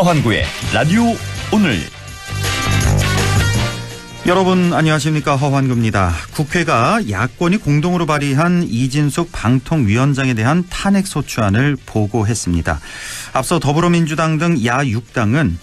허환구의 라디오 오늘. 여러분 안녕하십니까, 허환구입니다. 국회가 야권이 공동으로 발의한 이진숙 방통위원장에 대한 탄핵소추안을 보고했습니다. 앞서 더불어민주당 등 야 6당은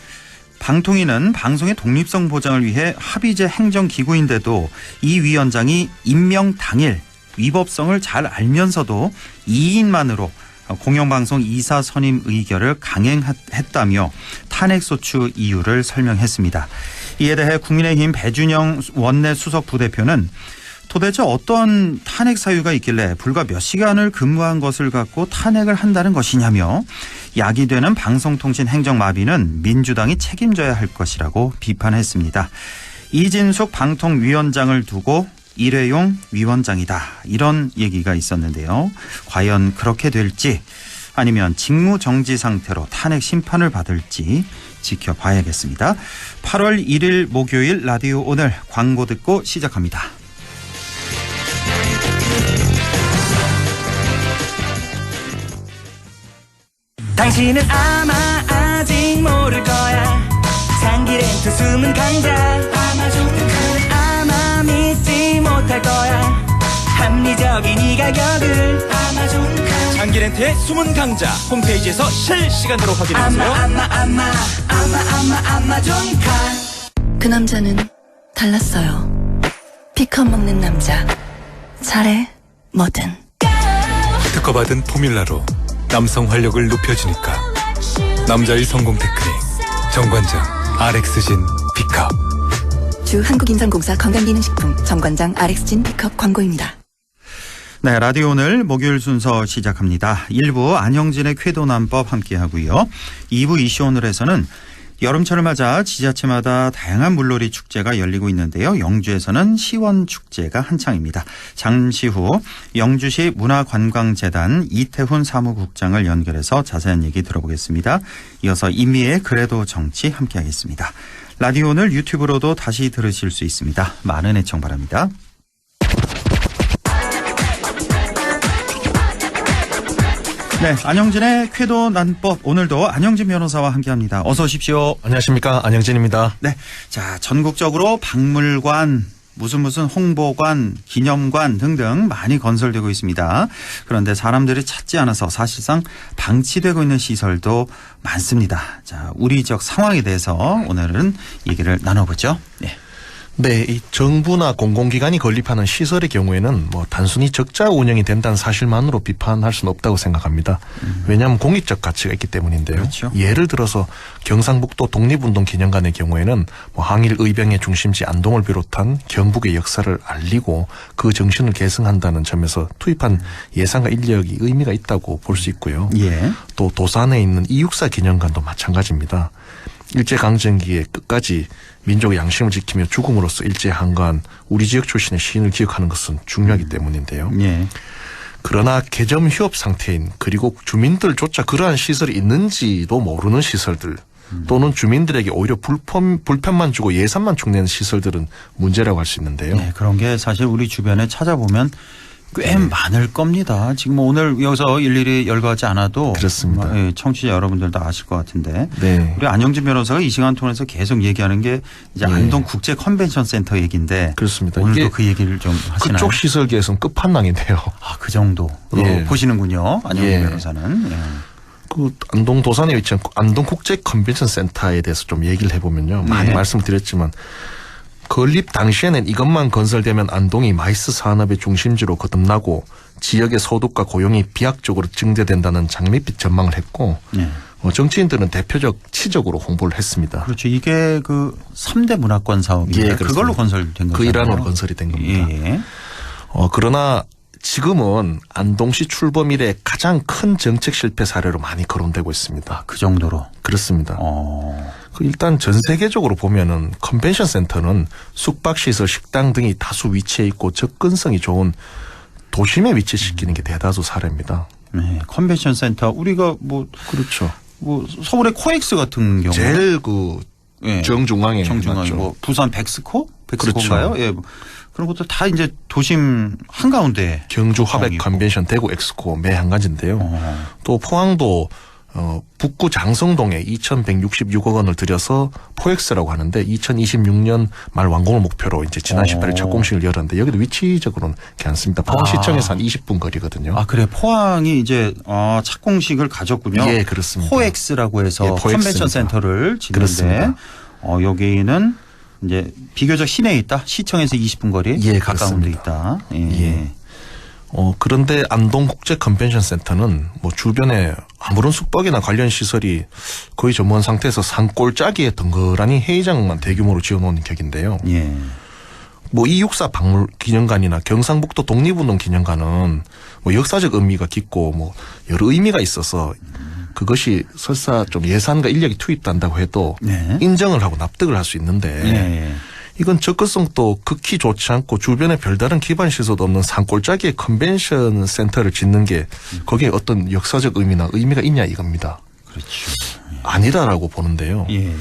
방통위는 방송의 독립성 보장을 위해 합의제 행정기구인데도 이 위원장이 임명 당일 위법성을 잘 알면서도 2인만으로 공영방송 이사 선임 의결을 강행했다며 탄핵소추 이유를 설명했습니다. 이에 대해 국민의힘 배준영 원내 수석 부대표는 도대체 어떤 탄핵 사유가 있길래 불과 몇 시간을 근무한 것을 갖고 탄핵을 한다는 것이냐며 야기되는 방송통신 행정마비는 민주당이 책임져야 할 것이라고 비판했습니다. 이진숙 방통위원장을 두고 일회용 위원장이다, 이런 얘기가 있었는데요. 과연 그렇게 될지 아니면 직무정지 상태로 탄핵 심판을 받을지 지켜봐야겠습니다. 8월 1일 목요일 라디오 오늘, 광고 듣고 시작합니다. 당신은 아마 아직 모를 거야. 장기렌트 숨은 강자 아마존카. 아마 믿지 못할 거야. 합리적인 이 가격을 아마존카. 장기렌트의 숨은 강자 홈페이지에서 실시간으로 확인하세요. 아마존카. 그 남자는 달랐어요. 피커 먹는 남자. 잘해, 뭐든. 특허받은 포뮬라로 남성 활력을 높여주니까. 남자의 성공 테크닉 정관장 RX진 B컵. 주 한국인삼공사 건강기능식품 정관장 RX진 B컵 광고입니다. 네, 라디오 오늘 목요일 순서 시작합니다. 1부 안영진의 쾌도난법 함께하고요. 2부 이슈 오늘에서는 여름철을 맞아 지자체마다 다양한 물놀이 축제가 열리고 있는데요. 영주에서는 시원축제가 한창입니다. 잠시 후 영주시 문화관광재단 이태훈 사무국장을 연결해서 자세한 얘기 들어보겠습니다. 이어서 임미의 그래도 정치 함께하겠습니다. 라디오 오늘 유튜브로도 다시 들으실 수 있습니다. 많은 애청 바랍니다. 네, 안영진의 쾌도난법, 오늘도 안영진 변호사와 함께합니다. 어서 오십시오. 안녕하십니까, 안영진입니다. 네, 자, 전국적으로 박물관, 무슨 홍보관, 기념관 등등 많이 건설되고 있습니다. 그런데 사람들이 찾지 않아서 사실상 방치되고 있는 시설도 많습니다. 자, 우리 지역 상황에 대해서 오늘은 얘기를 나눠보죠. 네. 네, 이 정부나 공공기관이 건립하는 시설의 경우에는 뭐 단순히 적자 운영이 된다는 사실만으로 비판할 수는 없다고 생각합니다. 왜냐하면 공익적 가치가 있기 때문인데요. 그렇죠. 예를 들어서 경상북도 독립운동기념관의 경우에는 뭐 항일 의병의 중심지 안동을 비롯한 경북의 역사를 알리고 그 정신을 계승한다는 점에서 투입한 예산과 인력이 의미가 있다고 볼 수 있고요. 예. 또 도산에 있는 이육사 기념관도 마찬가지입니다. 일제강점기에 끝까지 민족의 양심을 지키며 죽음으로써 일제항거한 우리 지역 출신의 시인을 기억하는 것은 중요하기 때문인데요. 예. 그러나 개점 휴업 상태인, 그리고 주민들조차 그러한 시설이 있는지도 모르는 시설들, 또는 주민들에게 오히려 불편만 주고 예산만 축내는 시설들은 문제라고 할 수 있는데요. 네, 그런 게 사실 우리 주변에 찾아보면 꽤 많을 겁니다. 지금 오늘 여기서 일일이 열거하지 않아도 그렇습니다. 청취자 여러분들도 아실 것 같은데, 네. 우리 안영진 변호사가 이 시간 통해서 계속 얘기하는 게 이제 네. 안동 국제 컨벤션 센터 얘기인데, 그렇습니다. 오늘도 이게 그 얘기를 좀 하시나요? 그쪽 시설계에서는 끝판왕인데요. 아, 그 정도 예. 보시는군요, 안영진 예. 변호사는. 예. 그 안동 도산에 위치한 안동 국제 컨벤션 센터에 대해서 좀 얘기를 해보면요. 많이 네. 말씀드렸지만 건립 당시에는 이것만 건설되면 안동이 마이스 산업의 중심지로 거듭나고 지역의 소득과 고용이 비약적으로 증대된다는 장밋빛 전망을 했고, 네. 정치인들은 대표적 치적으로 홍보를 했습니다. 그렇죠. 이게 그 3대 문화권 사업인데, 예, 그걸로 건설된 거죠. 그 일환으로 건설이 된 겁니다. 예. 그러나 지금은 안동시 출범 이래 가장 큰 정책 실패 사례로 많이 거론되고 있습니다. 그 정도로. 그렇습니다. 일단 전 세계적으로 보면은 컨벤션 센터는 숙박시설, 식당 등이 다수 위치해 있고 접근성이 좋은 도심에 위치시키는 게 대다수 사례입니다. 네, 컨벤션 센터 우리가 그렇죠. 서울의 코엑스 같은 경우 제일 그 예. 정중앙에 정중앙에 맞죠. 부산 백스코인가요? 그렇죠. 예. 그런 것도 다 이제 도심 한가운데. 경주 화백 컨벤션, 대구 엑스코 매 한 가지인데요. 또 포항도 북구 장성동에 2,166억 원을 들여서 포엑스라고 하는데 2026년 말 완공을 목표로 이제 지난 18일 첫 공식을 열었는데 여기도 위치적으로는 괜찮습니다. 포항시청에서 한 20분 거리거든요. 아, 그래. 포항이 이제 착공식을 가졌군요. 예, 그렇습니다. 포엑스라고 해서 예, 포엑스입니다. 컨벤션 센터를 짓는데 그렇습니다. 여기는 이제 비교적 시내에 있다. 시청에서 20분 거리 예, 가까운 데 그렇습니다. 있다. 예. 예. 그런데 안동국제 컨벤션 센터는 뭐 주변에 아무런 숙박이나 관련 시설이 거의 전무한 상태에서 산골짜기에 덩그러니 회의장만 대규모로 지어놓은 격인데요. 예. 뭐 이육사 박물 기념관이나 경상북도 독립운동 기념관은 뭐 역사적 의미가 깊고 뭐 여러 의미가 있어서 그것이 설사 좀 예산과 인력이 투입된다고 해도 네. 인정을 하고 납득을 할 수 있는데 예. 이건 접근성도 극히 좋지 않고 주변에 별다른 기반 시설도 없는 산골짜기에 컨벤션 센터를 짓는 게 거기에 어떤 역사적 의미나 의미가 있냐 이겁니다. 그렇죠. 아니다라고 보는데요. 예.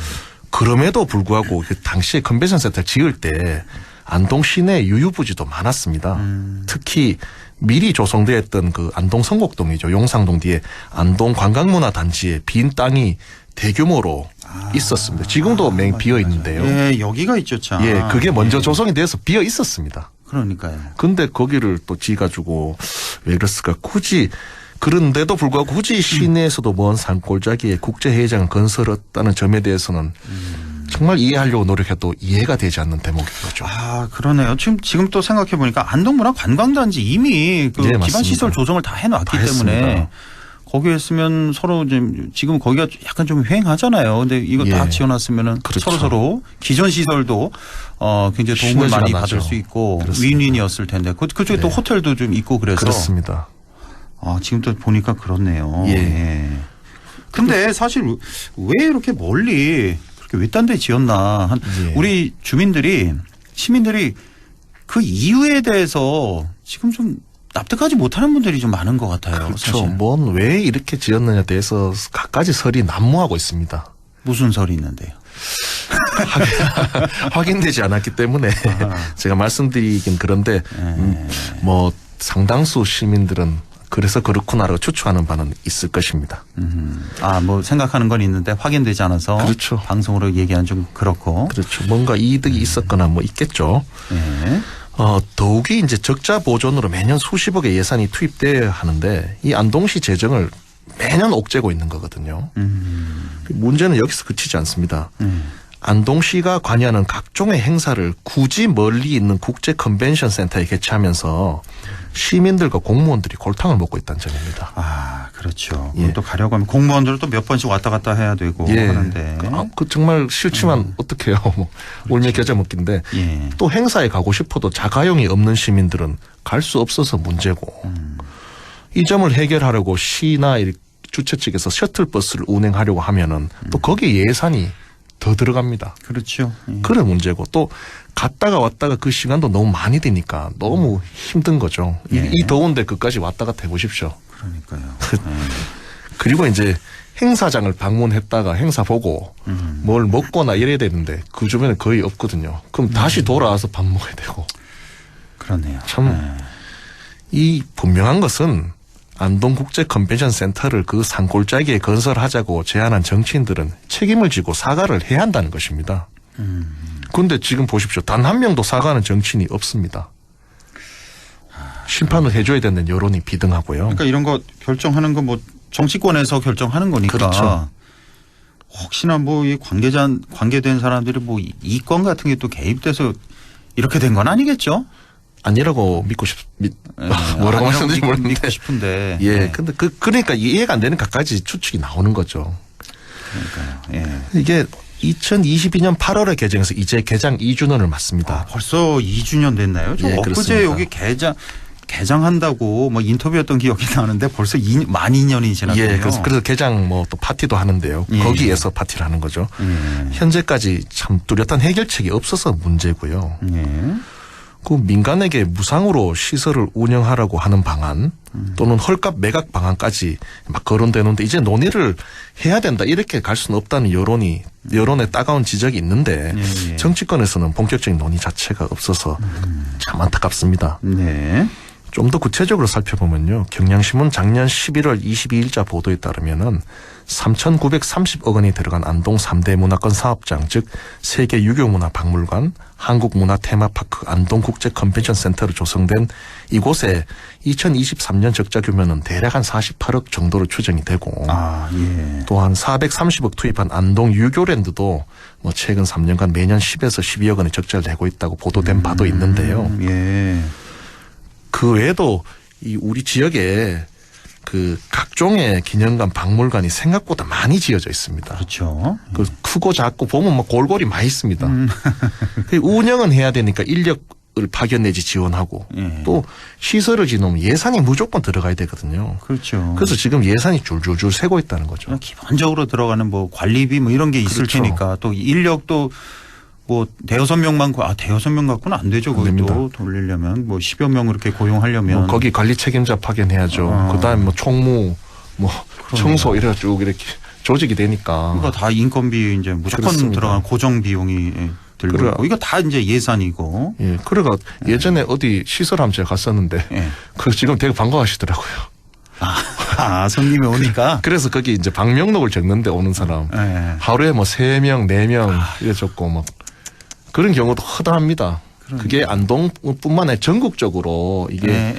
그럼에도 불구하고 그 당시에 컨벤션 센터를 지을 때 안동 시내에 유유부지도 많았습니다. 특히 미리 조성되어 있던 그 안동 성곡동이죠. 용상동 뒤에 안동 관광문화단지에 빈 땅이 대규모로 있었습니다. 지금도 맹 비어 있는데요. 예, 여기가 있죠, 참. 예, 그게 먼저 조성이 돼서 비어 있었습니다. 그러니까요. 근데 거기를 또 지가지고 왜 그랬을까? 굳이 그런데도 불구하고 굳이 시내에서도 먼 산골짜기에 국제회의장을 건설했다는 점에 대해서는 정말 이해하려고 노력해도 이해가 되지 않는 대목인 거죠. 아, 그러네요. 지금 또 생각해 보니까 안동문화관광단지 이미 그 예, 기반 맞습니다. 시설 조성을 다 해놨기 다 때문에 했습니다. 거기에 있으면 서로 지금 거기가 약간 좀 휑하잖아요. 근데 이거 예. 다 지어놨으면은 그렇죠. 서로 기존 시설도 굉장히 도움을 시너지가 많이 나죠. 받을 수 있고 그렇습니다. 윈윈이었을 텐데 그쪽에 또 네. 호텔도 좀 있고 그래서 그렇습니다. 지금 또 보니까 그렇네요. 예. 근데 사실 왜 이렇게 멀리 그렇게 외딴 데 지었나 예. 우리 시민들이 그 이유에 대해서 지금 좀 납득하지 못하는 분들이 좀 많은 것 같아요. 그렇죠. 사실. 뭔 왜 이렇게 지었느냐에 대해서 갖가지 설이 난무하고 있습니다. 무슨 설이 있는데요? 확인되지 않았기 때문에 제가 말씀드리긴 그런데 뭐 상당수 시민들은 그래서 그렇구나라고 추측하는 바는 있을 것입니다. 뭐 생각하는 건 있는데 확인되지 않아서 그렇죠. 방송으로 얘기하는 좀 그렇고. 그렇죠. 뭔가 이득이 있었거나 뭐 있겠죠. 예. 더욱이 이제 적자 보존으로 매년 수십억의 예산이 투입돼야 하는데 이 안동시 재정을 매년 옥죄고 있는 거거든요. 문제는 여기서 그치지 않습니다. 안동시가 관여하는 각종의 행사를 굳이 멀리 있는 국제 컨벤션 센터에 개최하면서 시민들과 공무원들이 골탕을 먹고 있다는 점입니다. 아, 그렇죠. 예. 또 가려고 하면 공무원들도 몇 번씩 왔다 갔다 해야 되고 하는데. 그 정말 싫지만 어떡해요. 뭐 울며 겨자 먹기인데 예. 또 행사에 가고 싶어도 자가용이 없는 시민들은 갈 수 없어서 문제고 이 점을 해결하려고 시나 주최 측에서 셔틀버스를 운행하려고 하면은 또 거기에 예산이 더 들어갑니다. 그렇죠. 예. 그런 문제고 또 갔다가 왔다가 그 시간도 너무 많이 되니까 너무 힘든 거죠. 예. 이 더운데 그까지 왔다 갔다 해보십시오. 그러니까요. 그리고 이제 행사장을 방문했다가 행사 보고 뭘 먹거나 이래야 되는데 그 주변에 거의 없거든요. 그럼 다시 돌아와서 밥 먹어야 되고. 그렇네요. 참 이 분명한 것은 안동국제 컨벤션 센터를 그 산골짜기에 건설하자고 제안한 정치인들은 책임을 지고 사과를 해야 한다는 것입니다. 그런데 지금 보십시오. 단 한 명도 사과하는 정치인이 없습니다. 심판을 해줘야 되는 여론이 비등하고요. 그러니까 이런 거 결정하는 거 뭐 정치권에서 결정하는 거니까. 그렇죠. 혹시나 뭐 이 관계된 사람들이 뭐 이권 같은 게 또 개입돼서 이렇게 된 건 아니겠죠? 아니라고 뭐라고 말씀드릴지 모르겠는데. 믿고 싶은데. 예. 네. 근데 그러니까 이해가 안 되는 갖가지 추측이 나오는 거죠. 그러니까요. 예. 이게 2022년 8월에 개정해서 이제 개장 2주년을 맞습니다. 벌써 2주년 됐나요? 저 예, 엊그제 그렇습니다. 여기 개장한다고 뭐 인터뷰했던 기억이 나는데 벌써 만 2년이 지났군요. 예, 그래서 개장 뭐 또 파티도 하는데요. 예. 거기에서 파티를 하는 거죠. 현재까지 참 뚜렷한 해결책이 없어서 문제고요. 예. 그 민간에게 무상으로 시설을 운영하라고 하는 방안 또는 헐값 매각 방안까지 막 거론되는데 이제 논의를 해야 된다 이렇게 갈 수는 없다는 여론의 따가운 지적이 있는데 예. 정치권에서는 본격적인 논의 자체가 없어서 참 안타깝습니다. 네. 좀 더 구체적으로 살펴보면요. 경향신문 작년 11월 22일자 보도에 따르면은 3,930억 원이 들어간 안동 3대 문화권 사업장, 즉 세계 유교문화박물관, 한국문화테마파크, 안동국제 컨벤션 센터로 조성된 이곳에 2023년 적자 규모는 대략 한 48억 정도로 추정이 되고 예. 또한 430억 투입한 안동 유교랜드도 뭐 최근 3년간 매년 10에서 12억 원의 적자를 내고 있다고 보도된 바도 있는데요. 예. 그 외에도 이 우리 지역에 그 각종의 기념관, 박물관이 생각보다 많이 지어져 있습니다. 그렇죠. 그 크고 작고 보면 뭐 골고루 많이 있습니다. 그 운영은 해야 되니까 인력을 파견 내지 지원하고 예. 또 시설을 지으면 예산이 무조건 들어가야 되거든요. 그렇죠. 그래서 지금 예산이 줄줄줄 새고 있다는 거죠. 기본적으로 들어가는 뭐 관리비 뭐 이런 게 있을 그렇죠. 테니까 또 인력도 뭐 대여섯 명만 대여섯 명 갖고는 안 되죠. 안 됩니다. 그것도 돌리려면 뭐 10여 명 그렇게 고용하려면 뭐 거기 관리 책임자 파견해야죠. 그다음에 뭐 총무, 뭐 청소 이래 쭉 이렇게 조직이 되니까. 이거 다 인건비 이제 무조건 그렇습니다. 들어간 고정 비용이 들고 그래. 있고 이거 다 이제 예산이고. 예, 그래가 예전에 어디 시설 함 제가 갔었는데 예. 그 지금 되게 반가워하시더라고요. 손님이 오니까. 그래서 거기 이제 방명록을 적는데 오는 사람 예. 하루에 뭐 3명, 4명 이래 적고 뭐 그런 경우도 허다합니다. 그게 안동뿐만 아니라 전국적으로 이게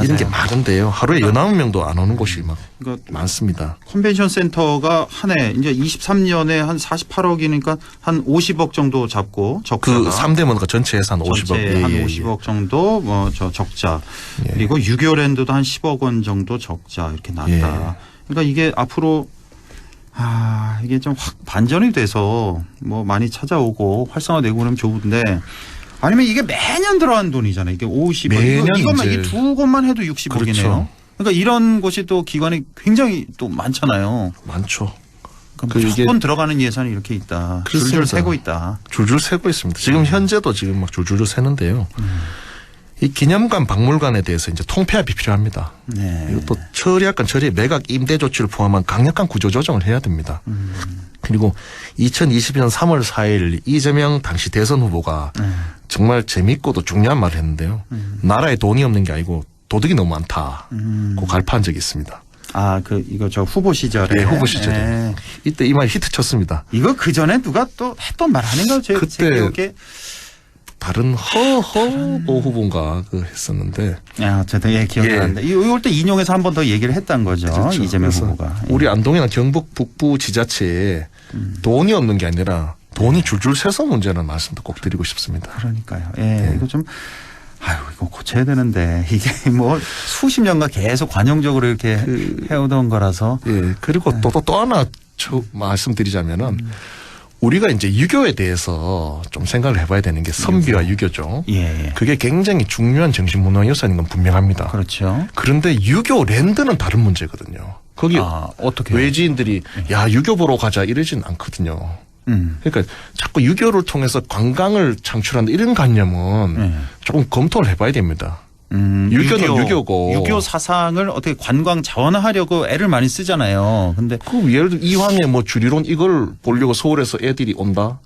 이런 게 많은데요. 하루에 19명도 안 오는 곳이 막 많습니다. 컨벤션 센터가 한 해 이제 23년에 한 48억이니까 한 50억 정도 잡고 적자가. 그 3대 문화가 전체 예산 50억. 전체 한 50억 정도 뭐 저 적자. 예. 그리고 유교랜드도 한 10억 원 정도 적자 이렇게 났다. 예. 그러니까 이게 앞으로 이게 좀 확 반전이 돼서 뭐 많이 찾아오고 활성화되고 그러면 좋은데 아니면 이게 매년 들어간 돈이잖아요. 이게 50억. 매년 이것만 이제. 이 두 곳만 해도 60억이네요. 그렇죠. 그러니까 이런 곳이 또 기관이 굉장히 또 많잖아요. 많죠. 그러니까 그 무조건 들어가는 예산이 이렇게 있다. 줄줄 그렇습니다. 새고 있다. 줄줄 새고 있습니다. 지금 현재도 지금 막 줄줄 새는데요. 이 기념관, 박물관에 대해서 이제 통폐합이 필요합니다. 네. 이것도 처리약관 처리 매각 임대 조치를 포함한 강력한 구조 조정을 해야 됩니다. 그리고 2022년 3월 4일 이재명 당시 대선 후보가 정말 재밌고도 중요한 말을 했는데요. 나라에 돈이 없는 게 아니고 도둑이 너무 많다. 고 갈파한 적이 있습니다. 이거 저 후보 시절에. 네, 후보 시절에. 네. 이때 이 말이 히트 쳤습니다. 이거 그 전에 누가 또 했던 말 아닌가요? 제 그때 기억에. 다른 허허보 후보인가 했었는데. 어쨌든 기억이 예. 나는데 이걸 또 인용해서 한 번 더 얘기를 했던 거죠. 그렇죠. 이재명 그래서 후보가. 우리 안동이나 경북 북부 지자체에 돈이 없는 게 아니라 돈이 줄줄 새서 문제라는 말씀도 꼭 드리고 싶습니다. 그러니까요. 이거 좀 이거 고쳐야 되는데 이게 뭐 수십 년간 계속 관용적으로 이렇게 해오던 거라서. 예. 그리고 또 하나 말씀드리자면은 우리가 이제 유교에 대해서 좀 생각을 해봐야 되는 게 선비와 유교죠. 예. 그게 굉장히 중요한 정신문화유산인 건 분명합니다. 그렇죠. 그런데 유교 랜드는 다른 문제거든요. 거기 어떻게 외지인들이 야 유교 보러 가자 이러진 않거든요. 그러니까 자꾸 유교를 통해서 관광을 창출한다 이런 관념은 조금 검토를 해봐야 됩니다. 유교는 유교고 유교 사상을 어떻게 관광 자원화하려고 애를 많이 쓰잖아요. 근데 그 예를 들어 이황의 뭐 주리론 이걸 보려고 서울에서 애들이 온다.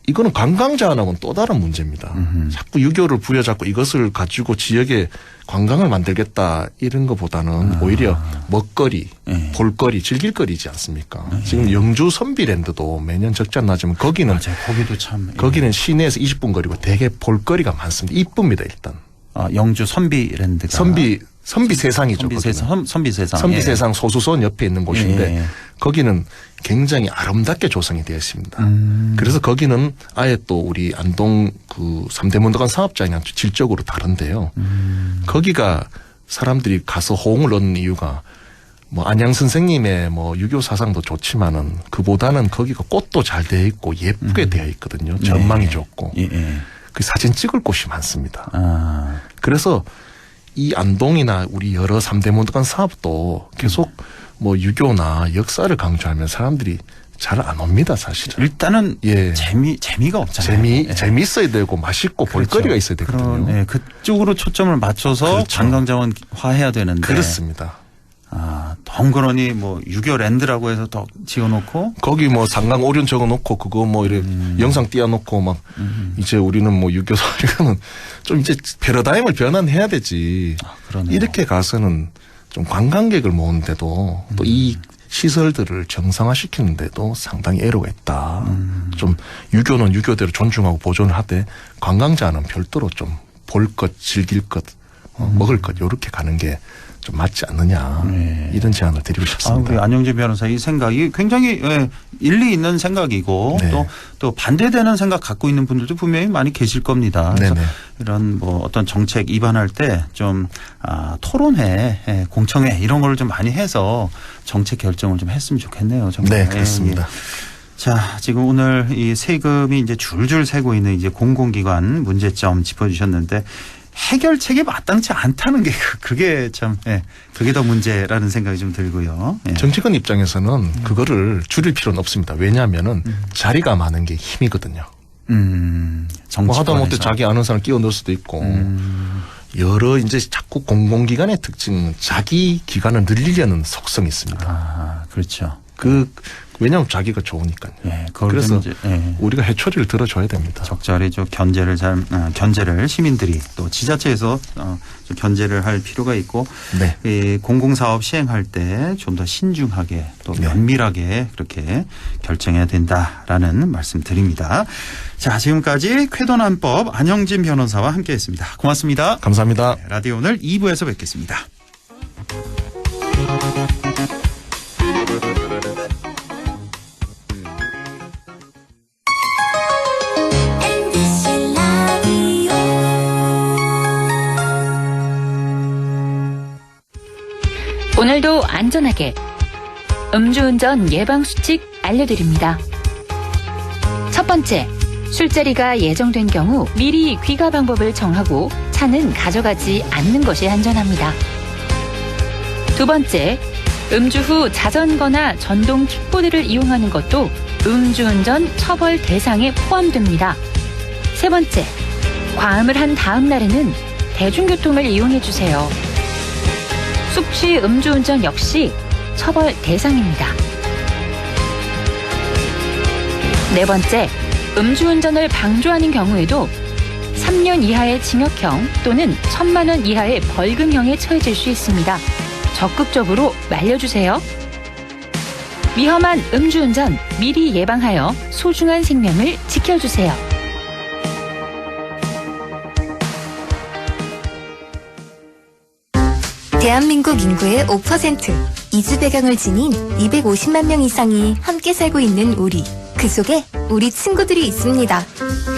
이거는 관광자하고는 또 다른 문제입니다. 자꾸 유교를 부여잡고 이것을 가지고 지역에 관광을 만들겠다 이런 것보다는 오히려 먹거리, 볼거리, 즐길거리지 않습니까? 지금 영주 선비랜드도 매년 적자 나지만 거기는 거기도 참 거기는 시내에서 20분 거리고 되게 볼거리가 많습니다. 이쁩니다 일단. 영주 선비랜드가 선비 세상이죠. 선비 세상. 선비 세상 소수소원 옆에 있는 곳인데 예. 거기는 굉장히 아름답게 조성이 되어 있습니다. 그래서 거기는 아예 또 우리 안동 그 3대 문화관 사업장이랑 질적으로 다른데요. 거기가 사람들이 가서 호응을 얻는 이유가 뭐 안양 선생님의 뭐 유교 사상도 좋지만은 그보다는 거기가 꽃도 잘 되어 있고 예쁘게 되어 있거든요. 전망이 좋고. 그 사진 찍을 곳이 많습니다. 그래서 이 안동이나 우리 여러 3대 문화관 사업도 계속 뭐 유교나 역사를 강조하면 사람들이 잘 안 옵니다, 사실은. 일단은 재미가 없잖아요. 재미있어야 되고 맛있고 볼거리가 있어야 되거든요. 그쪽으로 초점을 맞춰서 관광 자원화해야 되는데. 그렇습니다. 덩그러니 뭐 유교랜드라고 해서 더 지어놓고 거기 뭐 상강 오륜 적어놓고 그거 뭐 이래 영상 띄워놓고 막 이제 우리는 뭐 유교 이거는 좀 이제 패러다임을 변환해야 되지. 그러네요. 이렇게 가서는 좀 관광객을 모으는데도 또 이 시설들을 정상화시키는데도 상당히 애로가 있다. 좀 유교는 유교대로 존중하고 보존을 하되 관광자는 별도로 좀 볼 것, 즐길 것, 먹을 것 이렇게 가는 게 좀 맞지 않느냐. 네. 이런 제안을 드리고 싶습니다. 우리 안영진 변호사 이 생각이 굉장히 일리 있는 생각이고 네. 또 반대되는 생각 갖고 있는 분들도 분명히 많이 계실 겁니다. 그래서 네네. 이런 뭐 어떤 정책 입안할 때 좀 토론회, 공청회 이런 걸 좀 많이 해서 정책 결정을 좀 했으면 좋겠네요. 정말. 네, 그렇습니다. 자, 지금 오늘 이 세금이 이제 줄줄 새고 있는 이제 공공기관 문제점 짚어주셨는데 해결책이 마땅치 않다는 게 그게 참 그게 더 문제라는 생각이 좀 들고요. 예. 정치권 입장에서는 그거를 줄일 필요는 없습니다. 왜냐하면은 자리가 많은 게 힘이거든요. 정치권에서. 뭐 하다못해 자기 아는 사람 끼워 넣을 수도 있고 여러 이제 자꾸 공공기관의 특징은 자기 기관을 늘리려는 속성이 있습니다. 아, 그렇죠. 왜냐하면 자기가 좋으니까요. 예, 그걸 그래서 이제, 우리가 해초리를 들어줘야 됩니다. 적절히 좀 견제를 시민들이 또 지자체에서 좀 견제를 할 필요가 있고 네. 이 공공사업 시행할 때 좀 더 신중하게 또 네. 면밀하게 그렇게 결정해야 된다라는 말씀 드립니다. 자, 지금까지 쾌도난법 안영진 변호사와 함께했습니다. 고맙습니다. 감사합니다. 라디오 오늘 2부에서 뵙겠습니다. 오늘도 안전하게 음주운전 예방수칙 알려드립니다. 첫 번째, 술자리가 예정된 경우 미리 귀가 방법을 정하고 차는 가져가지 않는 것이 안전합니다. 두 번째, 음주 후 자전거나 전동 킥보드를 이용하는 것도 음주운전 처벌 대상에 포함됩니다. 세 번째, 과음을 한 다음 날에는 대중교통을 이용해 주세요. 숙취 음주운전 역시 처벌 대상입니다. 네 번째, 음주운전을 방조하는 경우에도 3년 이하의 징역형 또는 1,000만 원 이하의 벌금형에 처해질 수 있습니다. 적극적으로 말려주세요. 위험한 음주운전 미리 예방하여 소중한 생명을 지켜주세요. 대한민국 인구의 5%, 이주 배경을 지닌 250만 명 이상이 함께 살고 있는 우리. 그 속에 우리 친구들이 있습니다.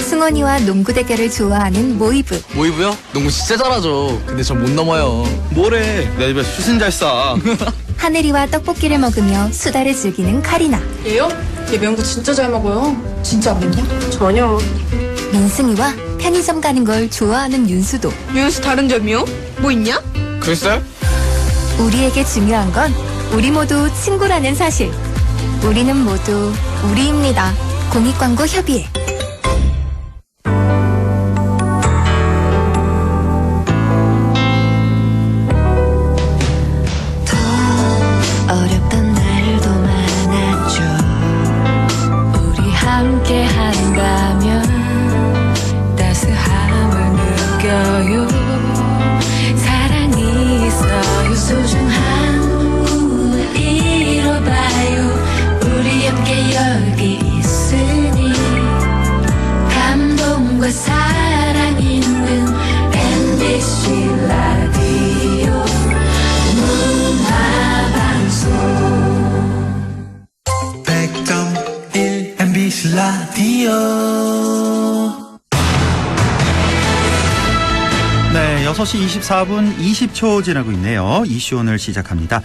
승원이와 농구 대결을 좋아하는 모이브. 모이브요? 농구 진짜 잘하죠. 근데 전 못 넘어요. 뭐래? 내 집에 슛은 잘 쏴. 하늘이와 떡볶이를 먹으며 수다를 즐기는 카리나. 얘요? 얘 매운 거 진짜 잘 먹어요. 진짜 안 맵냐? 전혀. 민승이와 편의점 가는 걸 좋아하는 윤수도. 윤수 다른 점이요? 뭐 있냐? 글쎄? 우리에게 중요한 건 우리 모두 친구라는 사실. 우리는 모두 우리입니다. 공익광고 협의회. 더 어렵던 날도 많았죠. 우리 함께 한다면 따스함을 느껴요. 사랑이 있어요. 소중한 꿈을 이뤄봐요. 우리 함께 여기 있으니 감동과 사랑 있는 MBC 라디오 문화방송 100.1 MBC 라디오. 네, 6시 24분 20초 지나고 있네요. 이슈 오늘 시작합니다.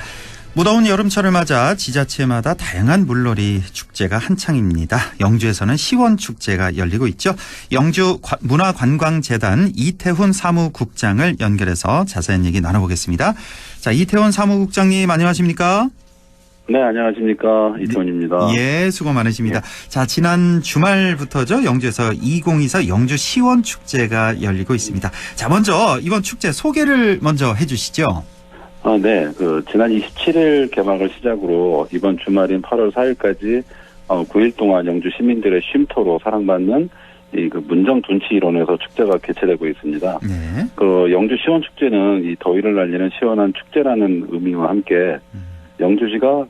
무더운 여름철을 맞아 지자체마다 다양한 물놀이 축제가 한창입니다. 영주에서는 시원축제가 열리고 있죠. 영주 문화관광재단 이태훈 사무국장을 연결해서 자세한 얘기 나눠보겠습니다. 자, 이태훈 사무국장님 안녕하십니까? 네, 안녕하십니까. 이태원입니다. 예, 수고 많으십니다. 자, 지난 주말부터죠. 영주에서 2024 영주 시원축제가 열리고 있습니다. 자, 먼저 이번 축제 소개를 먼저 해 주시죠. 네. 지난 27일 개막을 시작으로 이번 주말인 8월 4일까지 9일 동안 영주 시민들의 쉼터로 사랑받는 문정 둔치 일원에서 축제가 개최되고 있습니다. 네. 영주 시원 축제는 이 더위를 날리는 시원한 축제라는 의미와 함께 영주시가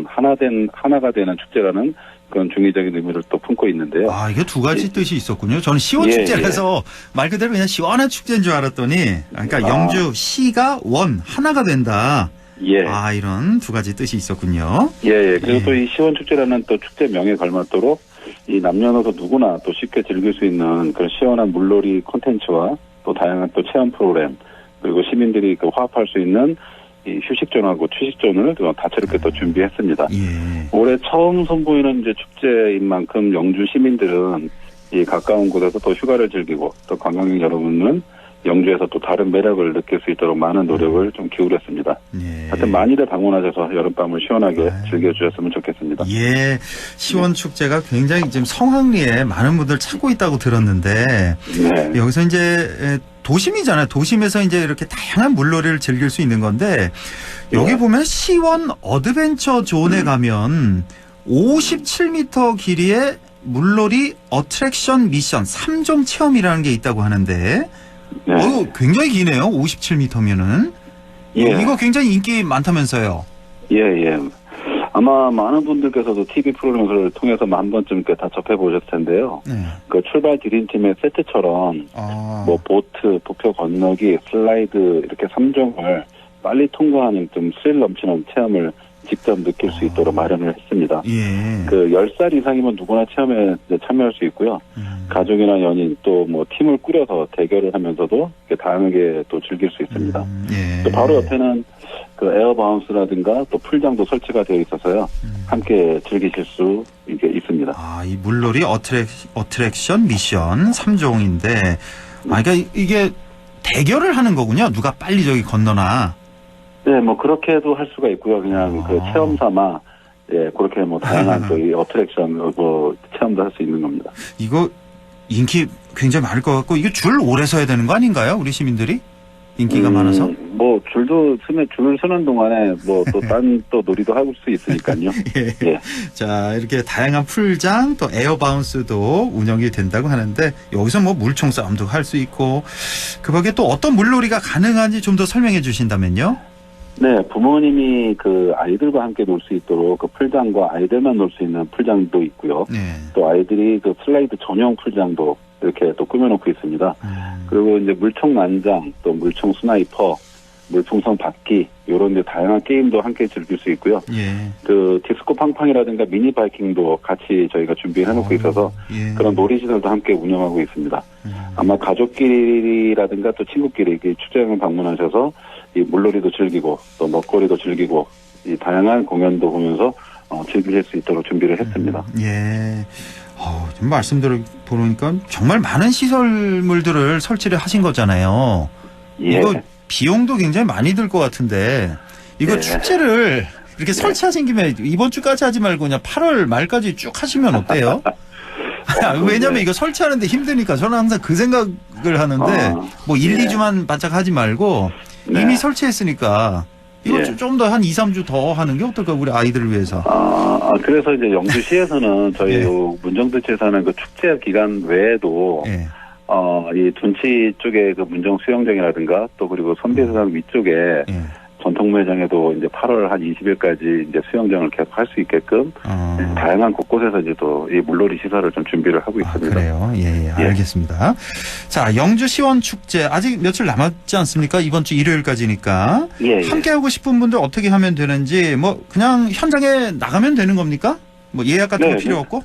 하나가 되는 축제라는 그런 중의적인 의미를 또 품고 있는데요. 아, 이게 두 가지 뜻이 있었군요. 저는 시원 축제라서 말 그대로 그냥 시원한 축제인 줄 알았더니, 그러니까 영주시가 하나가 된다. 예. 아, 이런 두 가지 뜻이 있었군요. 예. 그리고 또 이 시원 축제라는 또 축제 명에 걸맞도록 이 남녀노소 누구나 또 쉽게 즐길 수 있는 그런 시원한 물놀이 콘텐츠와 또 다양한 또 체험 프로그램, 그리고 시민들이 화합할 수 있는 이 휴식존하고 취식존을 다채롭게 또 준비했습니다. 예. 올해 처음 선보이는 이제 축제인 만큼 영주 시민들은 이 가까운 곳에서 또 휴가를 즐기고 또 관광객 여러분은 영주에서 또 다른 매력을 느낄 수 있도록 많은 노력을 좀 기울였습니다. 예. 하여튼 많이들 방문하셔서 여름밤을 시원하게 즐겨주셨으면 좋겠습니다. 예. 시원 축제가 굉장히 지금 성황리에 많은 분들 찾고 있다고 들었는데, 네. 여기서 이제 도심이잖아요. 도심에서 이제 이렇게 다양한 물놀이를 즐길 수 있는 건데, 여기 보면 시원 어드벤처 존에 가면 57m 길이의 물놀이 어트랙션 미션 3종 체험이라는 게 있다고 하는데, 네. 굉장히 기네요. 57m면은. 예. 이거 굉장히 인기 많다면서요. 예. 아마 많은 분들께서도 TV 프로그램을 통해서 한 번쯤 이렇게 다 접해보셨을 텐데요. 네. 출발 드림팀의 세트처럼 보트, 부표 건너기, 슬라이드 이렇게 3종을 빨리 통과하는 좀 스릴 넘치는 체험을 직접 느낄 수 있도록 마련을 했습니다. 예. 10살 이상이면 누구나 체험에 참여할 수 있고요. 가족이나 연인 또 팀을 꾸려서 대결을 하면서도 다양하게 또 즐길 수 있습니다. 예. 또 바로 옆에는 에어바운스라든가 또 풀장도 설치가 되어 있어서요. 함께 즐기실 수 있습니다. 아, 이 물놀이 어트랙션 미션 3종인데, 그러니까 이게 대결을 하는 거군요. 누가 빨리 저기 건너나. 네, 그렇게도 할 수가 있고요. 그냥 체험 삼아, 그렇게 다양한 또 이 어트랙션, 체험도 할 수 있는 겁니다. 이거 인기 굉장히 많을 것 같고, 이거 줄 오래 서야 되는 거 아닌가요? 우리 시민들이? 인기가 많아서? 줄 서는 동안에 또 놀이도 할 수 있으니까요. 예. 자, 이렇게 다양한 풀장, 또 에어바운스도 운영이 된다고 하는데, 여기서 물총 싸움도 할 수 있고, 그 밖에 또 어떤 물놀이가 가능한지 좀 더 설명해 주신다면요? 네, 부모님이 아이들과 함께 놀 수 있도록 풀장과 아이들만 놀 수 있는 풀장도 있고요. 네. 또 아이들이 슬라이드 전용 풀장도 이렇게 또 꾸며놓고 있습니다. 그리고 이제 물총 난장, 또 물총 스나이퍼, 물풍선 받기, 요런 다양한 게임도 함께 즐길 수 있고요. 예. 디스코 팡팡이라든가 미니 바이킹도 같이 저희가 준비해놓고 있어서 그런 놀이시설도 함께 운영하고 있습니다. 아마 가족끼리라든가 또 친구끼리 축제장을 방문하셔서 이 물놀이도 즐기고 또 먹거리도 즐기고 이 다양한 공연도 보면서 즐기실 수 있도록 준비를 했습니다. 예. 지금 말씀 들어보니까 정말 많은 시설물들을 설치를 하신 거잖아요. 예. 이거 비용도 굉장히 많이 들 것 같은데, 이거 축제를 이렇게 설치하신 김에 이번 주까지 하지 말고 그냥 8월 말까지 쭉 하시면 어때요? 왜냐면 이거 설치하는데 힘드니까 저는 항상 그 생각을 하는데, 2주만 바짝 하지 말고 이미 설치했으니까 이거 좀 더 한 2, 3주 더 하는 게 어떨까, 우리 아이들을 위해서. 그래서 이제 영주시에서는 저희 문정도시에서는 축제 기간 외에도 이 둔치 쪽에 문정 수영장이라든가 또 그리고 선비세상 위쪽에 전통 매장에도 이제 8월 한 20일까지 이제 수영장을 계속 할 수 있게끔 다양한 곳곳에서 이제 또 이 물놀이 시설을 좀 준비를 하고 있습니다. 그래요? 예, 알겠습니다. 자, 영주 시원 축제 아직 며칠 남았지 않습니까? 이번 주 일요일까지니까. 함께 하고 싶은 분들 어떻게 하면 되는지, 그냥 현장에 나가면 되는 겁니까? 예약 같은 거 필요 없고?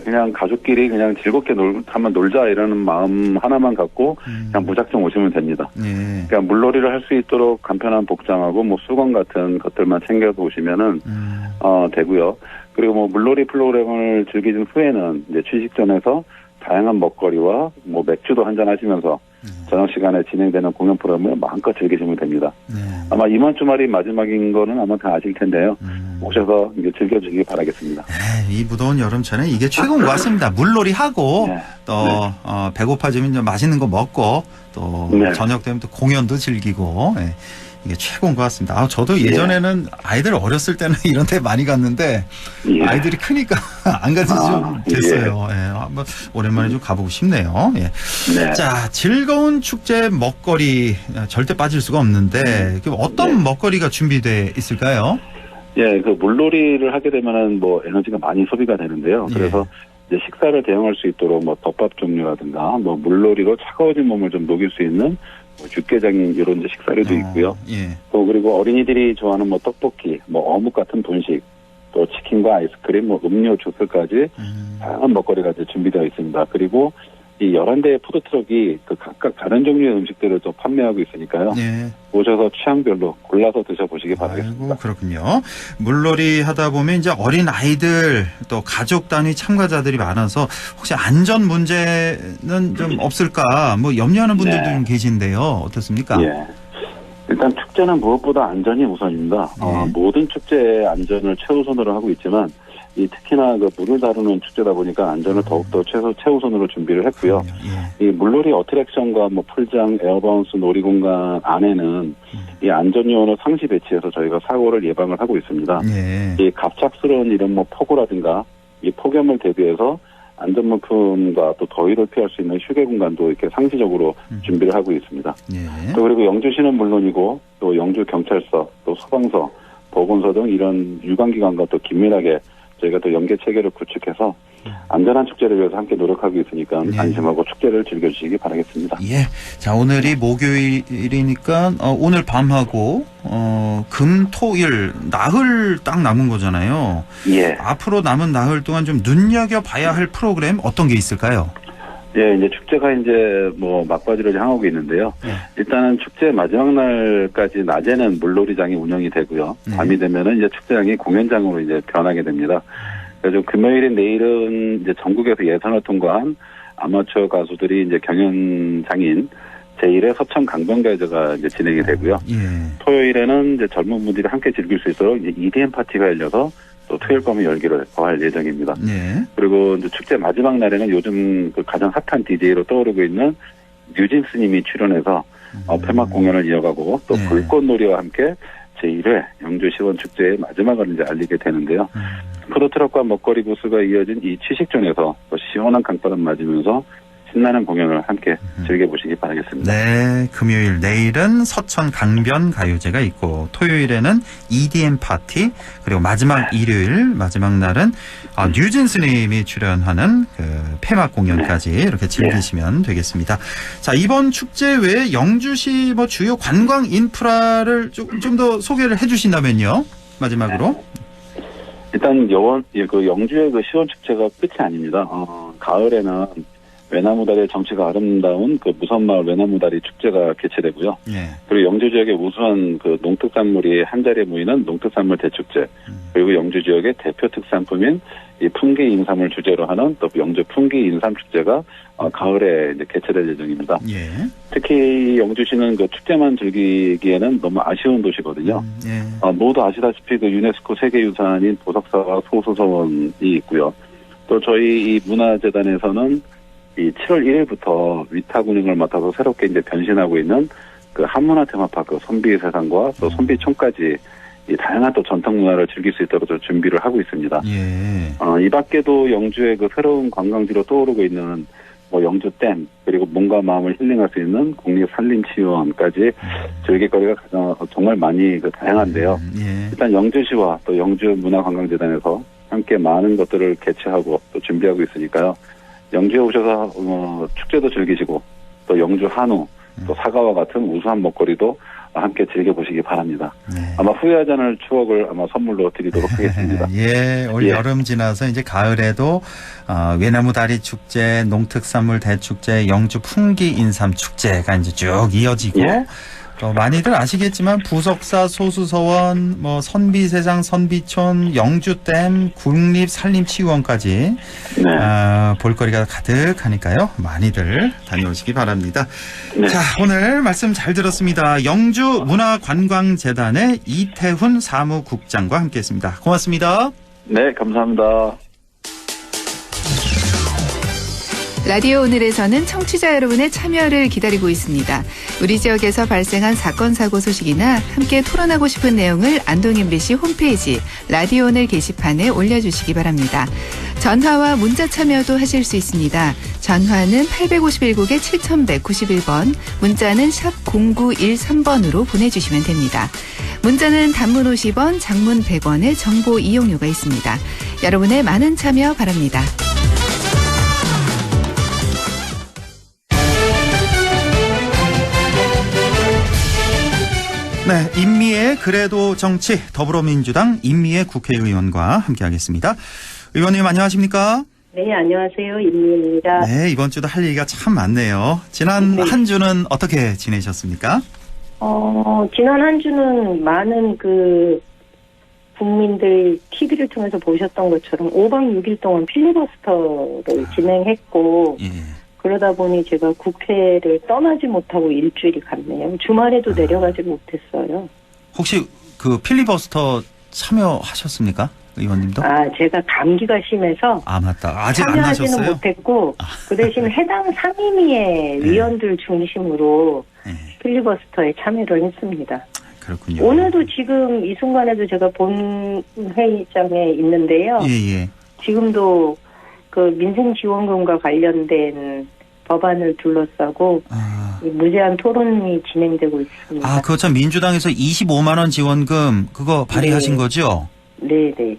그냥 가족끼리 그냥 즐겁게 한번 놀자 이러는 마음 하나만 갖고 그냥 무작정 오시면 됩니다. 그냥 물놀이를 할 수 있도록 간편한 복장하고 수건 같은 것들만 챙겨서 오시면은 되고요. 그리고 물놀이 프로그램을 즐기신 후에는 이제 취식전에서 다양한 먹거리와 맥주도 한잔 하시면서 저녁 시간에 진행되는 공연 프로그램을 마음껏 즐기시면 됩니다. 아마 이번 주말이 마지막인 거는 아마 다 아실 텐데요. 오셔서 이제 즐겨주시기 바라겠습니다. 이 무더운 여름철에 이게 최고인 것 같습니다. 물놀이 하고 또 배고파지면 맛있는 거 먹고 또 저녁 되면 또 공연도 즐기고 이게 최고인 것 같습니다. 저도 예전에는 아이들 어렸을 때는 이런 데 많이 갔는데 아이들이 크니까 안 가지 좀 됐어요. 한번 오랜만에 좀 가보고 싶네요. 예. 네. 자, 즐거운 축제 먹거리 절대 빠질 수가 없는데 어떤 먹거리가 준비돼 있을까요? 예, 그 물놀이를 하게 되면은 뭐 에너지가 많이 소비가 되는데요. 그래서 이제 식사를 대용할 수 있도록 뭐 덮밥 종류라든가 뭐 물놀이로 차가워진 몸을 좀 녹일 수 있는 뭐 육개장 이런 이제 식사류도 있고요. 또 그리고 어린이들이 좋아하는 뭐 떡볶이, 뭐 어묵 같은 분식, 또 치킨과 아이스크림, 뭐 음료, 주스까지 다양한 먹거리가 이제 준비되어 있습니다. 그리고 이 11대의 푸드트럭이 그 각각 다른 종류의 음식들을 또 판매하고 있으니까요. 오셔서 취향별로 골라서 드셔보시기 바라겠습니다. 아이고, 그렇군요. 물놀이 하다 보면 이제 어린 아이들 또 가족 단위 참가자들이 많아서 혹시 안전 문제는 좀 없을까 뭐 염려하는 분들도 좀 계신데요. 어떻습니까? 예. 일단 축제는 무엇보다 안전이 우선입니다. 모든 축제의 안전을 최우선으로 하고 있지만 특히나 그 물을 다루는 축제다 보니까 안전을 더욱더 최우선으로 준비를 했고요. 이 물놀이 어트랙션과 뭐 풀장, 에어바운스 놀이공간 안에는 이 안전요원을 상시 배치해서 저희가 사고를 예방을 하고 있습니다. 이 갑작스러운 이런 뭐 폭우라든가 이 폭염을 대비해서 안전물품과 또 더위를 피할 수 있는 휴게 공간도 이렇게 상시적으로 준비를 하고 있습니다. 또 그리고 영주시는 물론이고 또 영주 경찰서, 또 소방서, 보건소 등 이런 유관기관과 또 긴밀하게 저희가 또 연계 체계를 구축해서 안전한 축제를 위해서 함께 노력하고 있으니까 안심하고 축제를 즐겨주시기 바라겠습니다. 예. 자, 오늘이 목요일이니까 오늘 밤하고 금, 토, 일 나흘 딱 남은 거잖아요. 예. 앞으로 남은 나흘 동안 좀 눈여겨봐야 할 프로그램 어떤 게 있을까요? 예, 이제 축제가 이제 뭐 막바지를 향하고 있는데요. 일단은 축제 마지막 날까지 낮에는 물놀이장이 운영이 되고요. 밤이 되면은 이제 축제장이 공연장으로 이제 변하게 됩니다. 그래서 금요일인 내일은 이제 전국에서 예선을 통과한 아마추어 가수들이 이제 경연장인 제1회 서천 강변가요제가 이제 진행이 되고요. 토요일에는 이제 젊은 분들이 함께 즐길 수 있도록 이제 EDM 파티가 열려서 또 토요일 밤에 열기를 할 예정입니다. 그리고 이제 축제 마지막 날에는 요즘 그 가장 핫한 DJ로 떠오르고 있는 뉴진스님이 출연해서 폐막 공연을 이어가고 또 불꽃놀이와 함께 제1회 영주시원축제의 마지막을 이제 알리게 되는데요. 푸드트럭과 먹거리 부스가 이어진 이 취식존에서 또 시원한 강바람 맞으면서 신나는 공연을 함께 즐겨보시기 바라겠습니다. 네, 금요일 내일은 서천 강변 가요제가 있고 토요일에는 EDM 파티, 그리고 마지막 일요일 마지막 날은 뉴진스님이 출연하는 그 폐막 공연까지 이렇게 즐기시면 되겠습니다. 자, 이번 축제 외에 영주시 뭐 주요 관광 인프라를 좀 더 소개를 해주신다면요. 마지막으로. 일단 그 영주의 그 시원축제가 끝이 아닙니다. 가을에는 외나무다리의 정취가 아름다운 그 무선마을 외나무다리 축제가 개최되고요. 그리고 영주 지역의 우수한 그 농특산물이 한자리에 모이는 농특산물 대축제, 그리고 영주 지역의 대표 특산품인 이 풍기 인삼을 주제로 하는 또 영주 풍기 인삼 축제가 가을에 이제 개최될 예정입니다. 특히 영주시는 그 축제만 즐기기에는 너무 아쉬운 도시거든요. 모두 아시다시피 그 유네스코 세계유산인 보석사와 소수서원이 있고요. 또 저희 이 문화재단에서는 이 7월 1일부터 위탁 운영을 맡아서 새롭게 이제 변신하고 있는 그 한문화 테마파크 선비 세상과 또 선비촌까지 이 다양한 또 전통 문화를 즐길 수 있도록 준비를 하고 있습니다. 이 밖에도 영주의 그 새로운 관광지로 떠오르고 있는 뭐 영주 댐, 그리고 몸과 마음을 힐링할 수 있는 국립산림치유원까지 즐길거리가 정말 많이 그 다양한데요. 일단 영주시와 또 영주문화관광재단에서 함께 많은 것들을 개최하고 또 준비하고 있으니까요. 영주에 오셔서 축제도 즐기시고 또 영주 한우, 또 사과와 같은 우수한 먹거리도 함께 즐겨보시기 바랍니다. 아마 후회하지 않을 추억을 아마 선물로 드리도록 하겠습니다. 올 여름 지나서 이제 가을에도 외나무다리 축제, 농특산물 대축제, 영주 풍기 인삼 축제가 이제 쭉 이어지고 많이들 아시겠지만 부석사, 소수서원, 뭐 선비세상, 선비촌, 영주댐, 국립산림치유원까지 볼거리가 가득하니까요. 많이들 다녀오시기 바랍니다. 자, 오늘 말씀 잘 들었습니다. 영주문화관광재단의 이태훈 사무국장과 함께했습니다. 고맙습니다. 네, 감사합니다. 라디오 오늘에서는 청취자 여러분의 참여를 기다리고 있습니다. 우리 지역에서 발생한 사건 사고 소식이나 함께 토론하고 싶은 내용을 안동 MBC 홈페이지 라디오 오늘 게시판에 올려주시기 바랍니다. 전화와 문자 참여도 하실 수 있습니다. 전화는 851국에 7191번, 문자는 샵 0913번으로 보내주시면 됩니다. 문자는 단문 50원, 장문 100원의 정보 이용료가 있습니다. 여러분의 많은 참여 바랍니다. 네, 임미의 그래도 정치 더불어민주당 임미의 국회의원과 함께하겠습니다. 의원님 안녕하십니까? 네, 안녕하세요. 임미입니다. 네, 이번 주도 할 얘기가 참 많네요. 지난 한 주는 어떻게 지내셨습니까? 지난 한 주는 많은 국민들 TV를 통해서 보셨던 것처럼 5박 6일 동안 필리버스터를 진행했고, 그러다 보니 제가 국회를 떠나지 못하고 일주일이 갔네요. 주말에도 내려가지 못했어요. 혹시 그 필리버스터 참여하셨습니까? 의원님도? 제가 감기가 심해서. 맞다. 아직 안 참여하지는 하셨어요? 못했고, 그 대신 해당 상임위의 위원들 중심으로 필리버스터에 참여를 했습니다. 그렇군요. 오늘도 지금 이 순간에도 제가 본 회의장에 있는데요. 지금도 그 민생지원금과 관련된 법안을 둘러싸고 무제한 토론이 진행되고 있습니다. 그거 참 민주당에서 25만 원 지원금 그거 발의하신 거죠? 네네.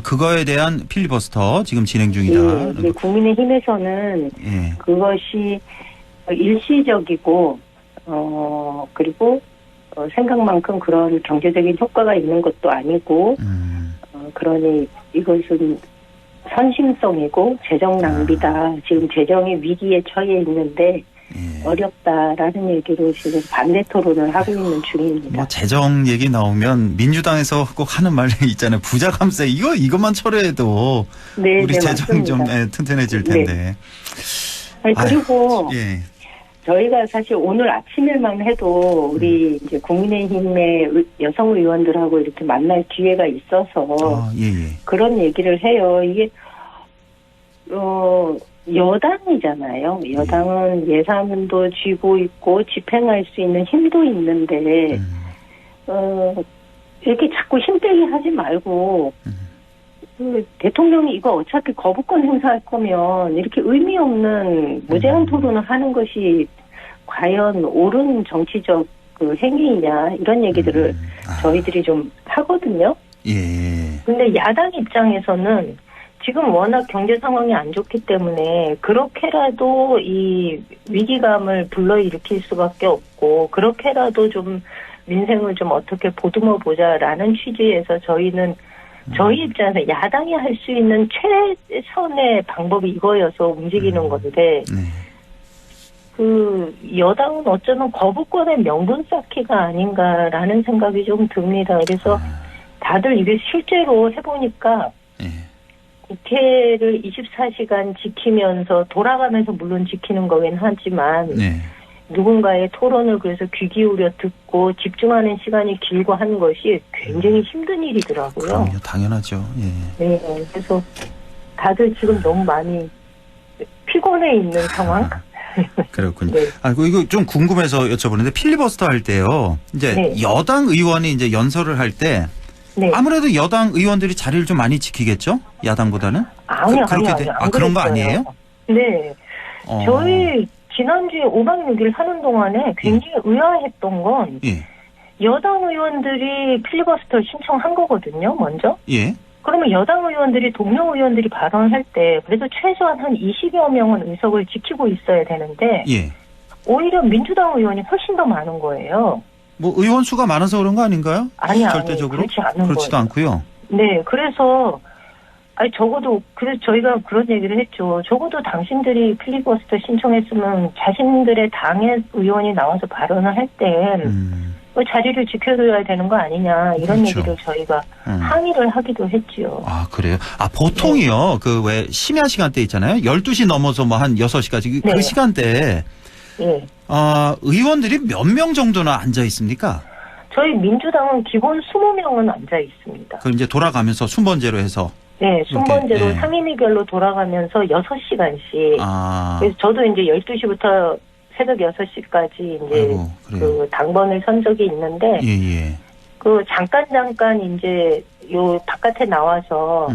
그거에 대한 필리버스터 지금 진행 중이다. 네, 국민의힘에서는 그것이 일시적이고 그리고 생각만큼 그런 경제적인 효과가 있는 것도 아니고 그러니 이것은 선심성이고 재정 낭비다. 지금 재정이 위기에 처해 있는데 어렵다라는 얘기로 지금 반대 토론을 하고 있는 중입니다. 재정 얘기 나오면 민주당에서 꼭 하는 말 있잖아요. 부자 감세 이것만 철회해도 우리 재정 좀 튼튼해질 텐데. 그리고 저희가 사실 오늘 아침 일만 해도 우리 이제 국민의힘의 여성 의원들하고 이렇게 만날 기회가 있어서 그런 얘기를 해요. 이게 여당이잖아요. 여당은 예산도 쥐고 있고 집행할 수 있는 힘도 있는데 이렇게 자꾸 힘 빼기 하지 말고 대통령이 이거 어차피 거부권 행사할 거면 이렇게 의미 없는 무제한 토론을 하는 것이 과연 옳은 정치적 행위이냐 이런 얘기들을 저희들이 좀 하거든요. 근데 야당 입장에서는 지금 워낙 경제 상황이 안 좋기 때문에 그렇게라도 이 위기감을 불러일으킬 수밖에 없고 그렇게라도 좀 민생을 좀 어떻게 보듬어 보자라는 취지에서 저희는 저희 입장에서 야당이 할 수 있는 최선의 방법이 이거여서 움직이는 건데 여당은 어쩌면 거부권의 명분 쌓기가 아닌가라는 생각이 좀 듭니다. 그래서 다들 이게 실제로 해보니까 국회를 24시간 지키면서 돌아가면서 물론 지키는 거긴 하지만 누군가의 토론을 그래서 귀 기울여 듣고 집중하는 시간이 길고 하는 것이 굉장히 힘든 일이더라고요. 그럼요. 당연하죠. 네, 그래서 다들 지금 너무 많이 피곤해 있는 상황. 그렇군요. 이거 좀 궁금해서 여쭤보는데 필리버스터 할 때요. 이제 여당 의원이 이제 연설을 할 때 아무래도 여당 의원들이 자리를 좀 많이 지키겠죠? 야당보다는? 아니요. 그런 거 아니에요? 네. 저희 지난주에 5박 6일 하는 동안에 굉장히 의아했던 건 여당 의원들이 필리버스터 신청한 거거든요, 먼저. 그러면 여당 의원들이 동료 의원들이 발언할 때 그래도 최소한 한 20여 명은 의석을 지키고 있어야 되는데 오히려 민주당 의원이 훨씬 더 많은 거예요. 의원 수가 많아서 그런 거 아닌가요? 절대적으로? 그렇지도 않고요. 네, 그래서 적어도 그래서 저희가 그런 얘기를 했죠. 적어도 당신들이 필리버스터 신청했으면 자신들의 당의 의원이 나와서 발언을 할 땐 자리를 지켜줘야 되는 거 아니냐 이런 얘기를 저희가 항의를 하기도 했지요. 그래요? 보통이요. 왜 심야 시간대 있잖아요. 12시 넘어서 한 6시까지 그 시간대에 의원들이 몇 명 정도나 앉아 있습니까? 저희 민주당은 기본 20명은 앉아 있습니다. 그럼 이제 돌아가면서 순번제로 해서 네, 순번제로 예. 상임위별로 돌아가면서 6시간씩. 아. 그래서 저도 이제 12시부터 새벽 6시까지 이제 아이고, 그 당번을 선 적이 있는데, 예. 그 잠깐 이제 요 바깥에 나와서,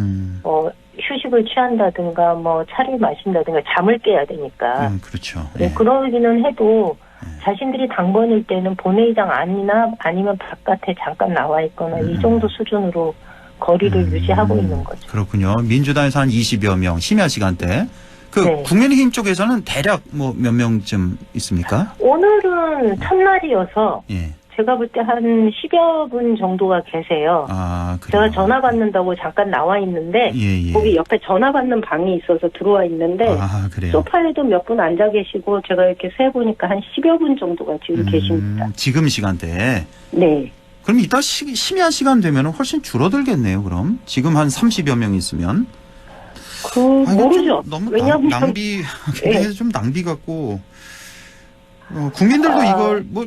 휴식을 취한다든가, 뭐 차를 마신다든가, 잠을 깨야 되니까. 그렇죠. 네, 그러기는 해도, 자신들이 당번일 때는 본회의장 안이나 아니면 바깥에 잠깐 나와 있거나 이 정도 수준으로 거리를 유지하고 있는 거죠. 그렇군요. 민주당에서 한 20여 명 심야 시간대. 그 네. 국민의힘 쪽에서는 대략 뭐 몇 명쯤 있습니까? 오늘은 첫날이어서 예. 제가 볼 때 한 10여 분 정도가 계세요. 아, 그래요. 제가 전화 받는다고 잠깐 나와 있는데 예. 거기 옆에 전화 받는 방이 있어서 들어와 있는데 아, 그래요. 소파에도 몇 분 앉아 계시고 제가 이렇게 세보니까 한 10여 분 정도가 지금 계십니다. 지금 시간대에. 네. 그럼 이따 심야 시간 되면 훨씬 줄어들겠네요, 그럼. 지금 한 30여 명 있으면. 모르죠. 너무 왜냐하면 낭비, 네. 좀 낭비 같고. 국민들도 이걸 뭐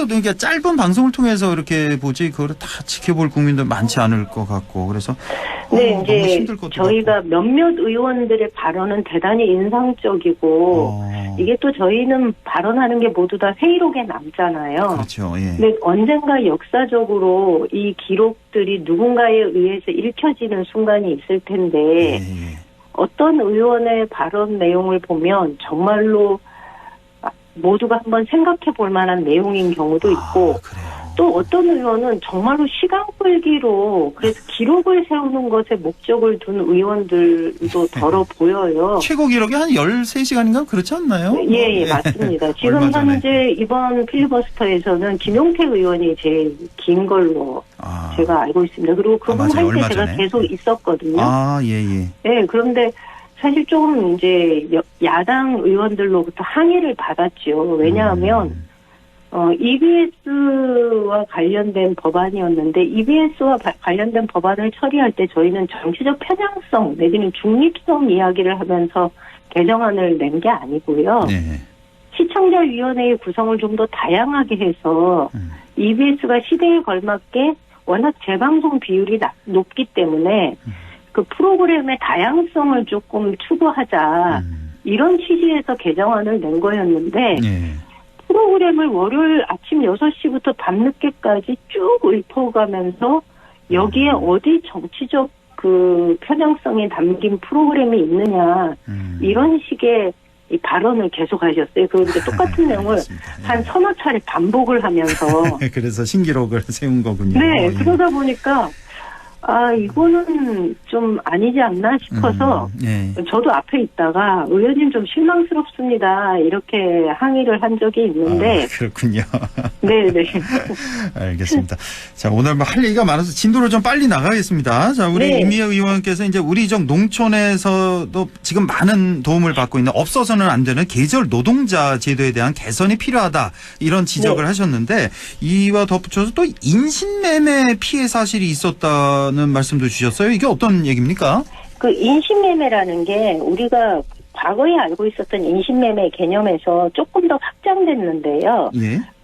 그러니까 짧은 방송을 통해서 이렇게 보지 그걸 다 지켜볼 국민들 많지 않을 것 같고 그래서 네, 너무 이제 힘들 것도 저희가 몇몇 의원들의 발언은 대단히 인상적이고 이게 또 저희는 발언하는 게 모두 다 회의록에 남잖아요. 그렇죠. 예. 근데 언젠가 역사적으로 이 기록들이 누군가에 의해서 읽혀지는 순간이 있을 텐데 어떤 의원의 발언 내용을 보면 정말로 모두가 한번 생각해 볼 만한 내용인 경우도 있고 또 어떤 의원은 정말로 시간 끌기로 그래서 기록을 세우는 것에 목적을 둔 의원들도 더러 보여요. 최고 기록이 한 13시간인가 그렇지 않나요? 예, 맞습니다. 지금 현재 이번 필리버스터에서는 김용태 의원이 제일 긴 걸로 제가 알고 있습니다. 그리고 그분 할 때 제가 계속 있었거든요. 예, 그런데 사실 좀 이제 야당 의원들로부터 항의를 받았죠. 왜냐하면 EBS와 관련된 법안이었는데 EBS와 관련된 법안을 처리할 때 저희는 정치적 편향성 내지는 중립성 이야기를 하면서 개정안을 낸 게 아니고요. 시청자위원회의 구성을 좀 더 다양하게 해서 EBS가 시대에 걸맞게 워낙 재방송 비율이 높기 때문에 그 프로그램의 다양성을 조금 추구하자 이런 취지에서 개정안을 낸 거였는데 프로그램을 월요일 아침 6시부터 밤늦게까지 쭉 읊어가면서 여기에 어디 정치적 그 편향성이 담긴 프로그램이 있느냐 이런 식의 이 발언을 계속 하셨어요. 그런데 똑같은 내용을 한 서너 차례 반복을 하면서 그래서 신기록을 세운 거군요. 네, 그러다 보니까 이거는 좀 아니지 않나 싶어서 저도 앞에 있다가 의원님 좀 실망스럽습니다. 이렇게 항의를 한 적이 있는데. 그렇군요. 네네. 알겠습니다. 자, 오늘 할 얘기가 많아서 진도를 좀 빨리 나가겠습니다. 자, 우리 이미애 의원께서 이제 우리 지역 농촌에서도 지금 많은 도움을 받고 있는 없어서는 안 되는 계절 노동자 제도에 대한 개선이 필요하다. 이런 지적을 하셨는데 이와 덧붙여서 또 인신매매 피해 사실이 있었다. 는 말씀도 주셨어요. 이게 어떤 얘기입니까? 그 인신매매라는 게 우리가 과거에 알고 있었던 인신매매 개념에서 조금 더 확장됐는데요.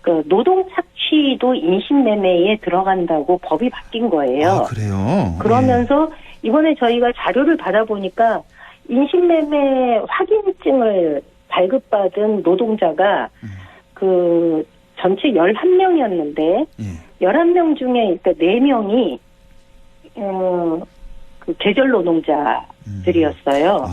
그 노동 착취도 인신매매에 들어간다고 법이 바뀐 거예요. 그래요? 그러면서 이번에 저희가 자료를 받아보니까 인신매매 확인증을 발급받은 노동자가 그 전체 11명이었는데 11명 중에 그러니까 4명이 그 계절 노동자들이었어요.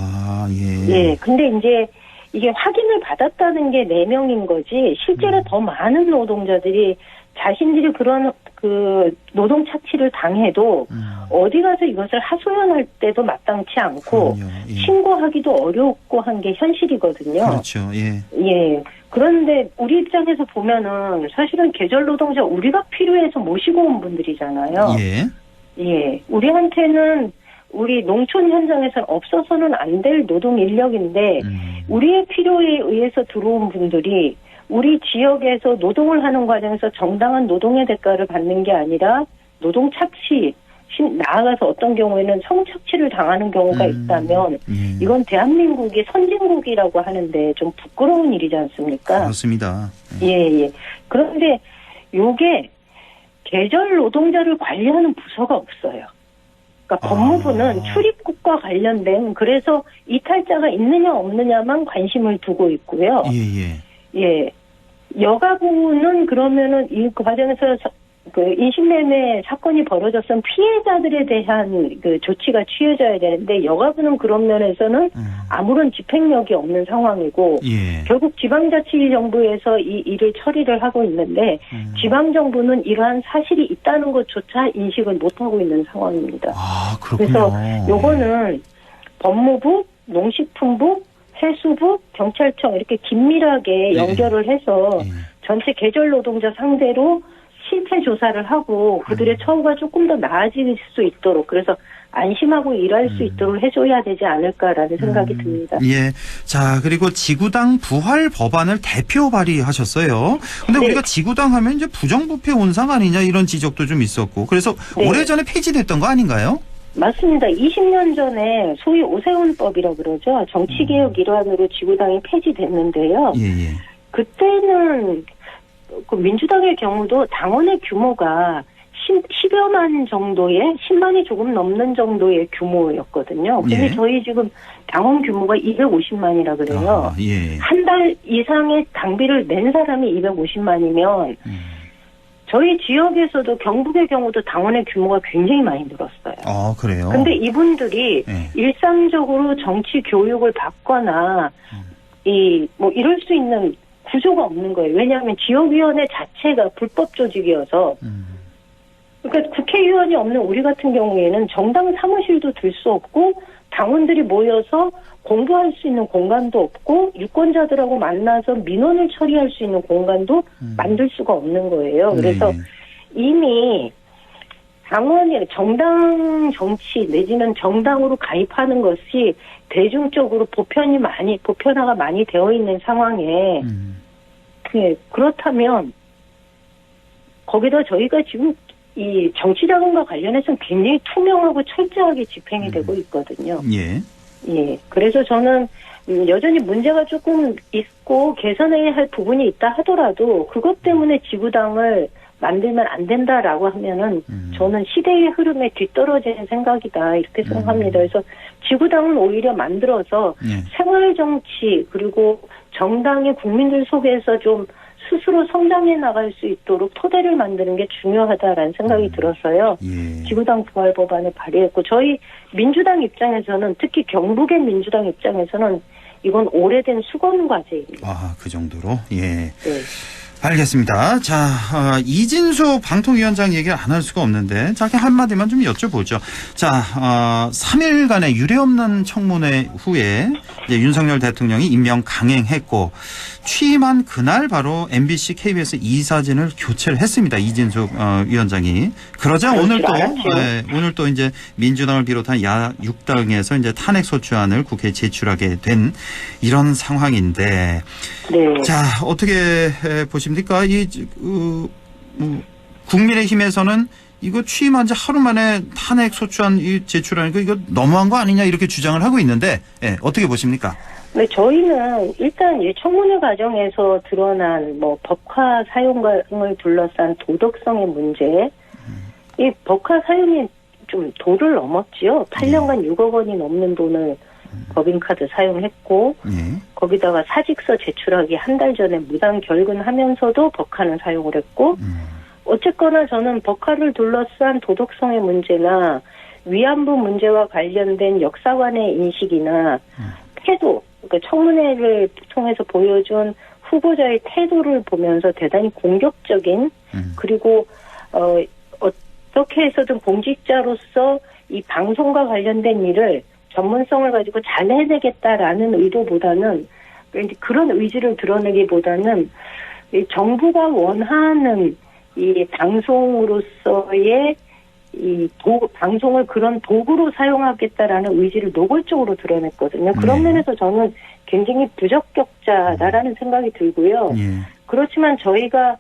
근데 이제 이게 확인을 받았다는 게 4명인 거지, 실제로 더 많은 노동자들이 자신들이 그런 그 노동 착취를 당해도 어디 가서 이것을 하소연할 때도 마땅치 않고 신고하기도 어렵고 한 게 현실이거든요. 그렇죠. 그런데 우리 입장에서 보면은 사실은 계절 노동자 우리가 필요해서 모시고 온 분들이잖아요. 우리한테는 우리 농촌 현장에서는 없어서는 안 될 노동 인력인데 우리의 필요에 의해서 들어온 분들이 우리 지역에서 노동을 하는 과정에서 정당한 노동의 대가를 받는 게 아니라 노동 착취, 나아가서 어떤 경우에는 성착취를 당하는 경우가 있다면 이건 대한민국이 선진국이라고 하는데 좀 부끄러운 일이지 않습니까? 그렇습니다. 그런데 요게 계절 노동자를 관리하는 부서가 없어요. 그러니까 법무부는 출입국과 관련된 그래서 이탈자가 있느냐 없느냐만 관심을 두고 있고요. 예. 여가부는 그러면은 이 과정에서 그 인신매매 사건이 벌어졌던 피해자들에 대한 그 조치가 취해져야 되는데 여가부는 그런 면에서는 아무런 집행력이 없는 상황이고 결국 지방자치정부에서 이 일을 처리를 하고 있는데 지방정부는 이러한 사실이 있다는 것조차 인식을 못하고 있는 상황입니다. 그래서 요거는 법무부, 농식품부, 해수부, 경찰청 이렇게 긴밀하게 연결을 해서 전체 계절 노동자 상대로 실태 조사를 하고 그들의 처우가 조금 더 나아질 수 있도록 그래서 안심하고 일할 수 있도록 해줘야 되지 않을까라는 생각이 듭니다. 예. 자, 그리고 지구당 부활 법안을 대표 발의하셨어요. 근데 우리가 지구당 하면 이제 부정부패 온상 아니냐 이런 지적도 좀 있었고 그래서 오래전에 폐지됐던 거 아닌가요? 맞습니다. 20년 전에 소위 오세훈법이라고 그러죠. 정치개혁 일환으로 지구당이 폐지됐는데요. 그때는 그 민주당의 경우도 당원의 규모가 10여만 정도의 10만이 조금 넘는 정도의 규모였거든요. 근데 저희 지금 당원 규모가 250만이라 그래요. 한 달 이상의 당비를 낸 사람이 250만이면 저희 지역에서도 경북의 경우도 당원의 규모가 굉장히 많이 늘었어요. 그래요? 근데 이분들이 일상적으로 정치 교육을 받거나 이럴 수 있는 구조가 없는 거예요. 왜냐하면 지역위원회 자체가 불법 조직이어서 그러니까 국회의원이 없는 우리 같은 경우에는 정당 사무실도 들 수 없고 당원들이 모여서 공부할 수 있는 공간도 없고 유권자들하고 만나서 민원을 처리할 수 있는 공간도 만들 수가 없는 거예요. 그래서 이미 당원이 정당 정치 내지는 정당으로 가입하는 것이 대중적으로 보편화가 많이 되어 있는 상황에 그렇다면 거기다 저희가 지금 이 정치자금과 관련해서는 굉장히 투명하고 철저하게 집행이 되고 있거든요. 그래서 저는 여전히 문제가 조금 있고 개선해야 할 부분이 있다 하더라도 그것 때문에 지구당을 만들면 안 된다라고 하면은 저는 시대의 흐름에 뒤떨어지는 생각이다 이렇게 생각합니다. 그래서 지구당은 오히려 만들어서 생활정치 그리고 정당이 국민들 속에서 좀 스스로 성장해 나갈 수 있도록 토대를 만드는 게 중요하다라는 생각이 들어서요. 지구당 부활 법안을 발의했고 저희 민주당 입장에서는 특히 경북의 민주당 입장에서는 이건 오래된 수건 과제입니다. 그 정도로? 알겠습니다. 자, 이진숙 방통위원장 얘기를 안 할 수가 없는데, 자, 그냥 한마디만 좀 여쭤보죠. 자, 3일간의 유례없는 청문회 후에 이제 윤석열 대통령이 임명 강행했고, 취임한 그날 바로 MBC, KBS 이사진을 교체를 했습니다. 이진숙 위원장이. 그러자 오늘 또 이제 민주당을 비롯한 야 6당에서 이제 탄핵 소추안을 국회에 제출하게 된 이런 상황인데, 자, 어떻게 보십니까? 국민의힘에서는 이거 취임한 지 하루 만에 탄핵 소추안 제출하니까 이거 너무한 거 아니냐 이렇게 주장을 하고 있는데 어떻게 보십니까? 네, 저희는 일단 이 청문회 과정에서 드러난 법화 사용을 둘러싼 도덕성의 문제, 이 법화 사용이 좀 도를 넘었지요. 8년간 6억 원이 넘는 돈을 법인카드 사용했고 거기다가 사직서 제출하기 한 달 전에 무단 결근하면서도 법카는 사용을 했고 어쨌거나 저는 법카를 둘러싼 도덕성의 문제나 위안부 문제와 관련된 역사관의 인식이나 태도, 그러니까 청문회를 통해서 보여준 후보자의 태도를 보면서 대단히 공격적인 그리고 어떻게 해서든 공직자로서 이 방송과 관련된 일을 전문성을 가지고 잘 해내겠다라는 의도보다는 그런 의지를 드러내기보다는 정부가 원하는 이 방송으로서의 방송을 그런 도구로 사용하겠다라는 의지를 노골적으로 드러냈거든요. 그런 면에서 저는 굉장히 부적격자다라는 생각이 들고요. 그렇지만 저희가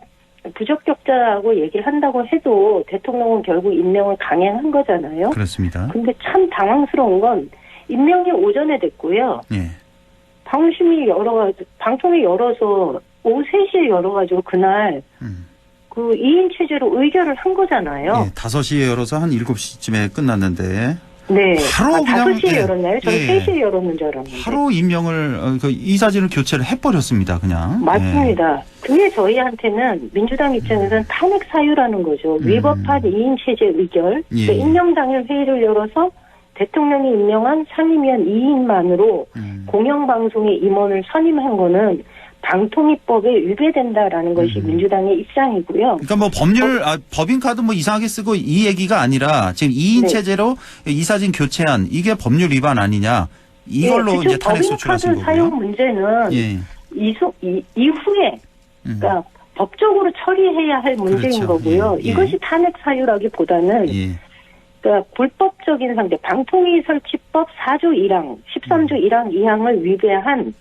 부적격자라고 얘기를 한다고 해도 대통령은 결국 임명을 강행한 거잖아요. 그렇습니다. 근데 참 당황스러운 건 임명이 오전에 됐고요. 방통위 열어서 오후 3시에 열어가지고 그날 그 2인 체제로 의결을 한 거잖아요. 예, 5시에 열어서 한 7시쯤에 끝났는데. 네. 바로 그냥 5시에 열었나요? 저는 예. 3시에 열었는 줄 알았는데. 바로 임명을 그 이사진을 교체를 해버렸습니다. 그냥. 맞습니다. 그게 저희한테는 민주당 입장에서는 탄핵 사유라는 거죠. 위법한 2인 체제 의결. 예. 그러니까 임명 당일 회의를 열어서 대통령이 임명한 상임위원 2인만으로 공영방송의 임원을 선임한 거는 방통위법에 위배된다라는 것이 민주당의 입장이고요. 그러니까 뭐 법인카드 뭐 이상하게 쓰고 이 얘기가 아니라 지금 2인 네. 체제로 이사진 교체한 이게 법률 위반 아니냐 이걸로 이제 탄핵 소추하신 거고요. 법인카드 사용 문제는 예. 이후에 그러니까 법적으로 처리해야 할 문제인 그렇죠. 거고요. 예. 이것이 탄핵 사유라기보다는 예. 그러니까 불법적인 상태, 방통위 설치법 4조 1항, 13조 1항 2항을 위배한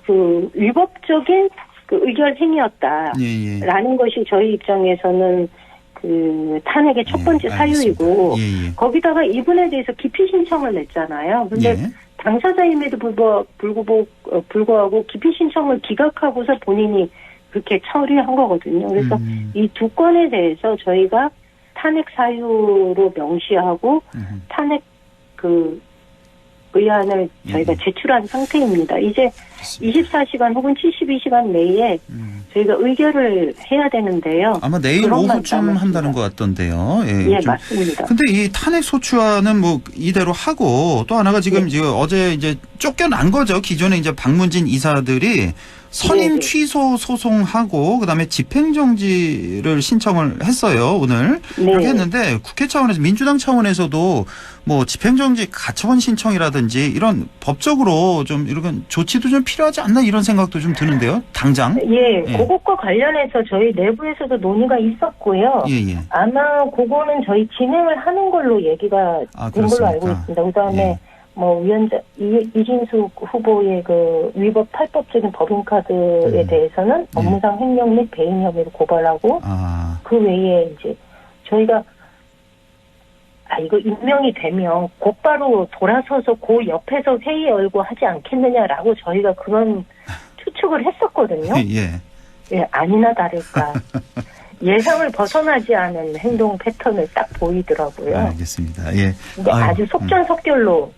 그 위법적인 그 의결 행위였다라는 것이 저희 입장에서는 그 탄핵의 첫 번째 사유이고 거기다가 이분에 대해서 기피 신청을 냈잖아요. 그런데 당사자임에도 불구하고 기피 신청을 기각하고서 본인이 그렇게 처리한 거거든요. 그래서 이 두 건에 대해서 저희가 탄핵 사유로 명시하고 탄핵 그 의안을 저희가 제출한 상태입니다. 이제 24시간 혹은 72시간 내에 저희가 의결을 해야 되는데요. 아마 내일 오후쯤 한다는 것 같던데요. 예, 맞습니다. 근데 이 탄핵 소추안은 뭐 이대로 하고 또 하나가 지금 어제 이제 쫓겨난 거죠. 기존에 이제 박문진 이사들이 선임 취소 소송하고 그다음에 집행정지를 신청을 했어요. 오늘 그렇게 했는데 국회 차원에서 민주당 차원에서도 뭐 집행정지 가처분 신청이라든지 이런 법적으로 좀 이런 조치도 좀 필요하지 않나 이런 생각도 좀 드는데요. 당장. 예, 그것과 관련해서 저희 내부에서도 논의가 있었고요. 아마 그거는 저희 진행을 하는 걸로 얘기가 된 걸로 알고 있습니다. 그다음에 뭐 위원장 이진숙 후보의 그 위법 탈법적인 법인카드에 대해서는 업무상 횡령 및 배임 혐의로 고발하고 그 외에 이제 저희가 이거 임명이 되면 곧바로 돌아서서 그 옆에서 회의 열고 하지 않겠느냐라고 저희가 그런 추측을 했었거든요. 예, 아니나 다를까. 예상을 벗어나지 않은 행동 패턴을 딱 보이더라고요. 알겠습니다. 예. 근데 아주 속전속결로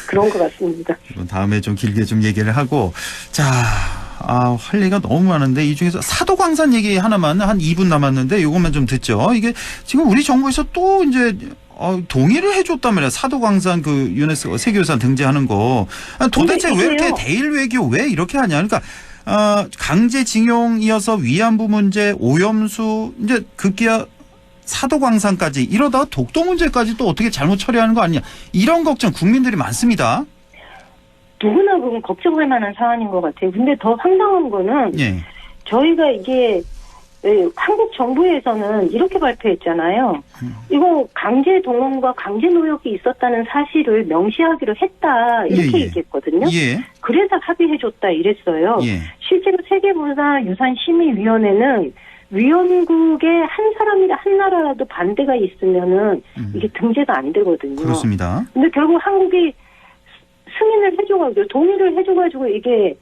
그런 것 같습니다. 다음에 좀 길게 좀 얘기를 하고 자, 할 얘기가 너무 많은데 이 중에서 사도광산 얘기 하나만 한 2분 남았는데 이것만 좀 듣죠. 이게 지금 우리 정부에서 또 이제 동의를 해줬단 말이야. 사도광산 그 유네스코 세계유산 등재하는 거. 도대체 왜 이렇게 대일 외교 왜 이렇게 하냐. 그러니까 강제징용이어서 위안부 문제, 오염수 이제 급기야 사도광산까지 이러다가 독도 문제까지 또 어떻게 잘못 처리하는 거 아니냐. 이런 걱정 국민들이 많습니다. 누구나 그건 걱정할 만한 사안인 것 같아요. 근데 더 황당한 거는 저희가 이게 한국 정부에서는 이렇게 발표했잖아요. 이거 강제 동원과 강제 노역이 있었다는 사실을 명시하기로 했다 이렇게 얘기했거든요. 그래서 합의해줬다 이랬어요. 실제로 세계문화유산심의위원회는 위원국의 한 사람이나 한 나라라도 반대가 있으면은 이게 등재가 안 되거든요. 그렇습니다. 근데 결국 한국이 승인을 해줘가지고 동의를 해줘가지고 이게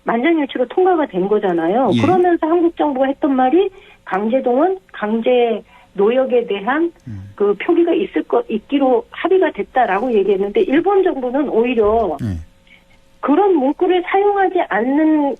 만장일치로 통과가 된 거잖아요. 그러면서 한국 정부가 했던 말이 강제동원, 강제 노역에 대한 그 표기가 있기로 합의가 됐다라고 얘기했는데 일본 정부는 오히려 그런 문구를 사용하지 않는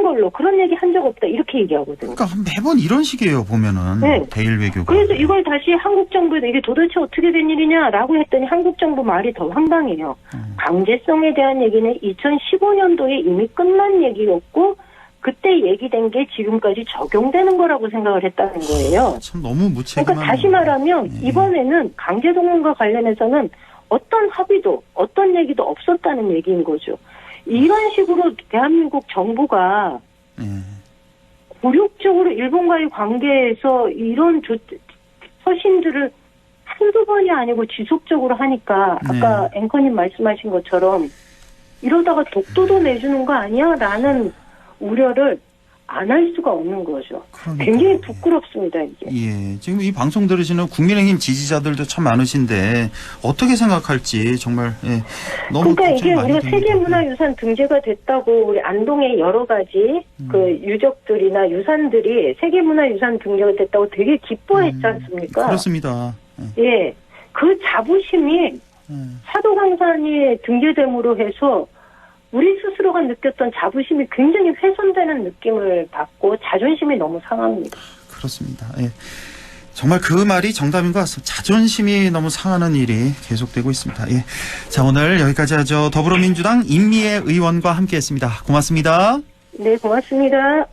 걸로 그런 얘기 한 적 없다 이렇게 얘기하거든요. 그러니까 매번 이런 식이에요 보면은 대일 외교가. 그래서 이걸 다시 한국 정부에도 이게 도대체 어떻게 된 일이냐라고 했더니 한국 정부 말이 더 황당해요. 강제성에 대한 얘기는 2015년도에 이미 끝난 얘기였고 그때 얘기된 게 지금까지 적용되는 거라고 생각을 했다는 거예요. 참 너무 무책임한. 그러니까 다시 말하면 이번에는 강제동원과 관련해서는 어떤 합의도 어떤 얘기도 없었다는 얘기인 거죠. 이런 식으로 대한민국 정부가 굴욕적으로 일본과의 관계에서 이런 서신들을 한두 번이 아니고 지속적으로 하니까 아까 앵커님 말씀하신 것처럼 이러다가 독도도 내주는 거 아니야? 라는 우려를 안 할 수가 없는 거죠. 그러니까요. 굉장히 부끄럽습니다, 이게. 예, 지금 이 방송 들으시는 국민의힘 지지자들도 참 많으신데 어떻게 생각할지 정말 너무 그러니까 이게 많이 우리가 듭니다. 세계문화유산 등재가 됐다고 우리 안동의 여러 가지 그 유적들이나 유산들이 세계문화유산 등재가 됐다고 되게 기뻐했지 않습니까? 그렇습니다. 예, 그 자부심이 사도강산이 등재됨으로 해서 우리 스스로가 느꼈던 자부심이 굉장히 훼손되는 느낌을 받고 자존심이 너무 상합니다. 그렇습니다. 예. 정말 그 말이 정답인 것 같습니다. 자존심이 너무 상하는 일이 계속되고 있습니다. 예. 자, 오늘 여기까지 하죠. 더불어민주당 임미애 의원과 함께했습니다. 고맙습니다. 네, 고맙습니다.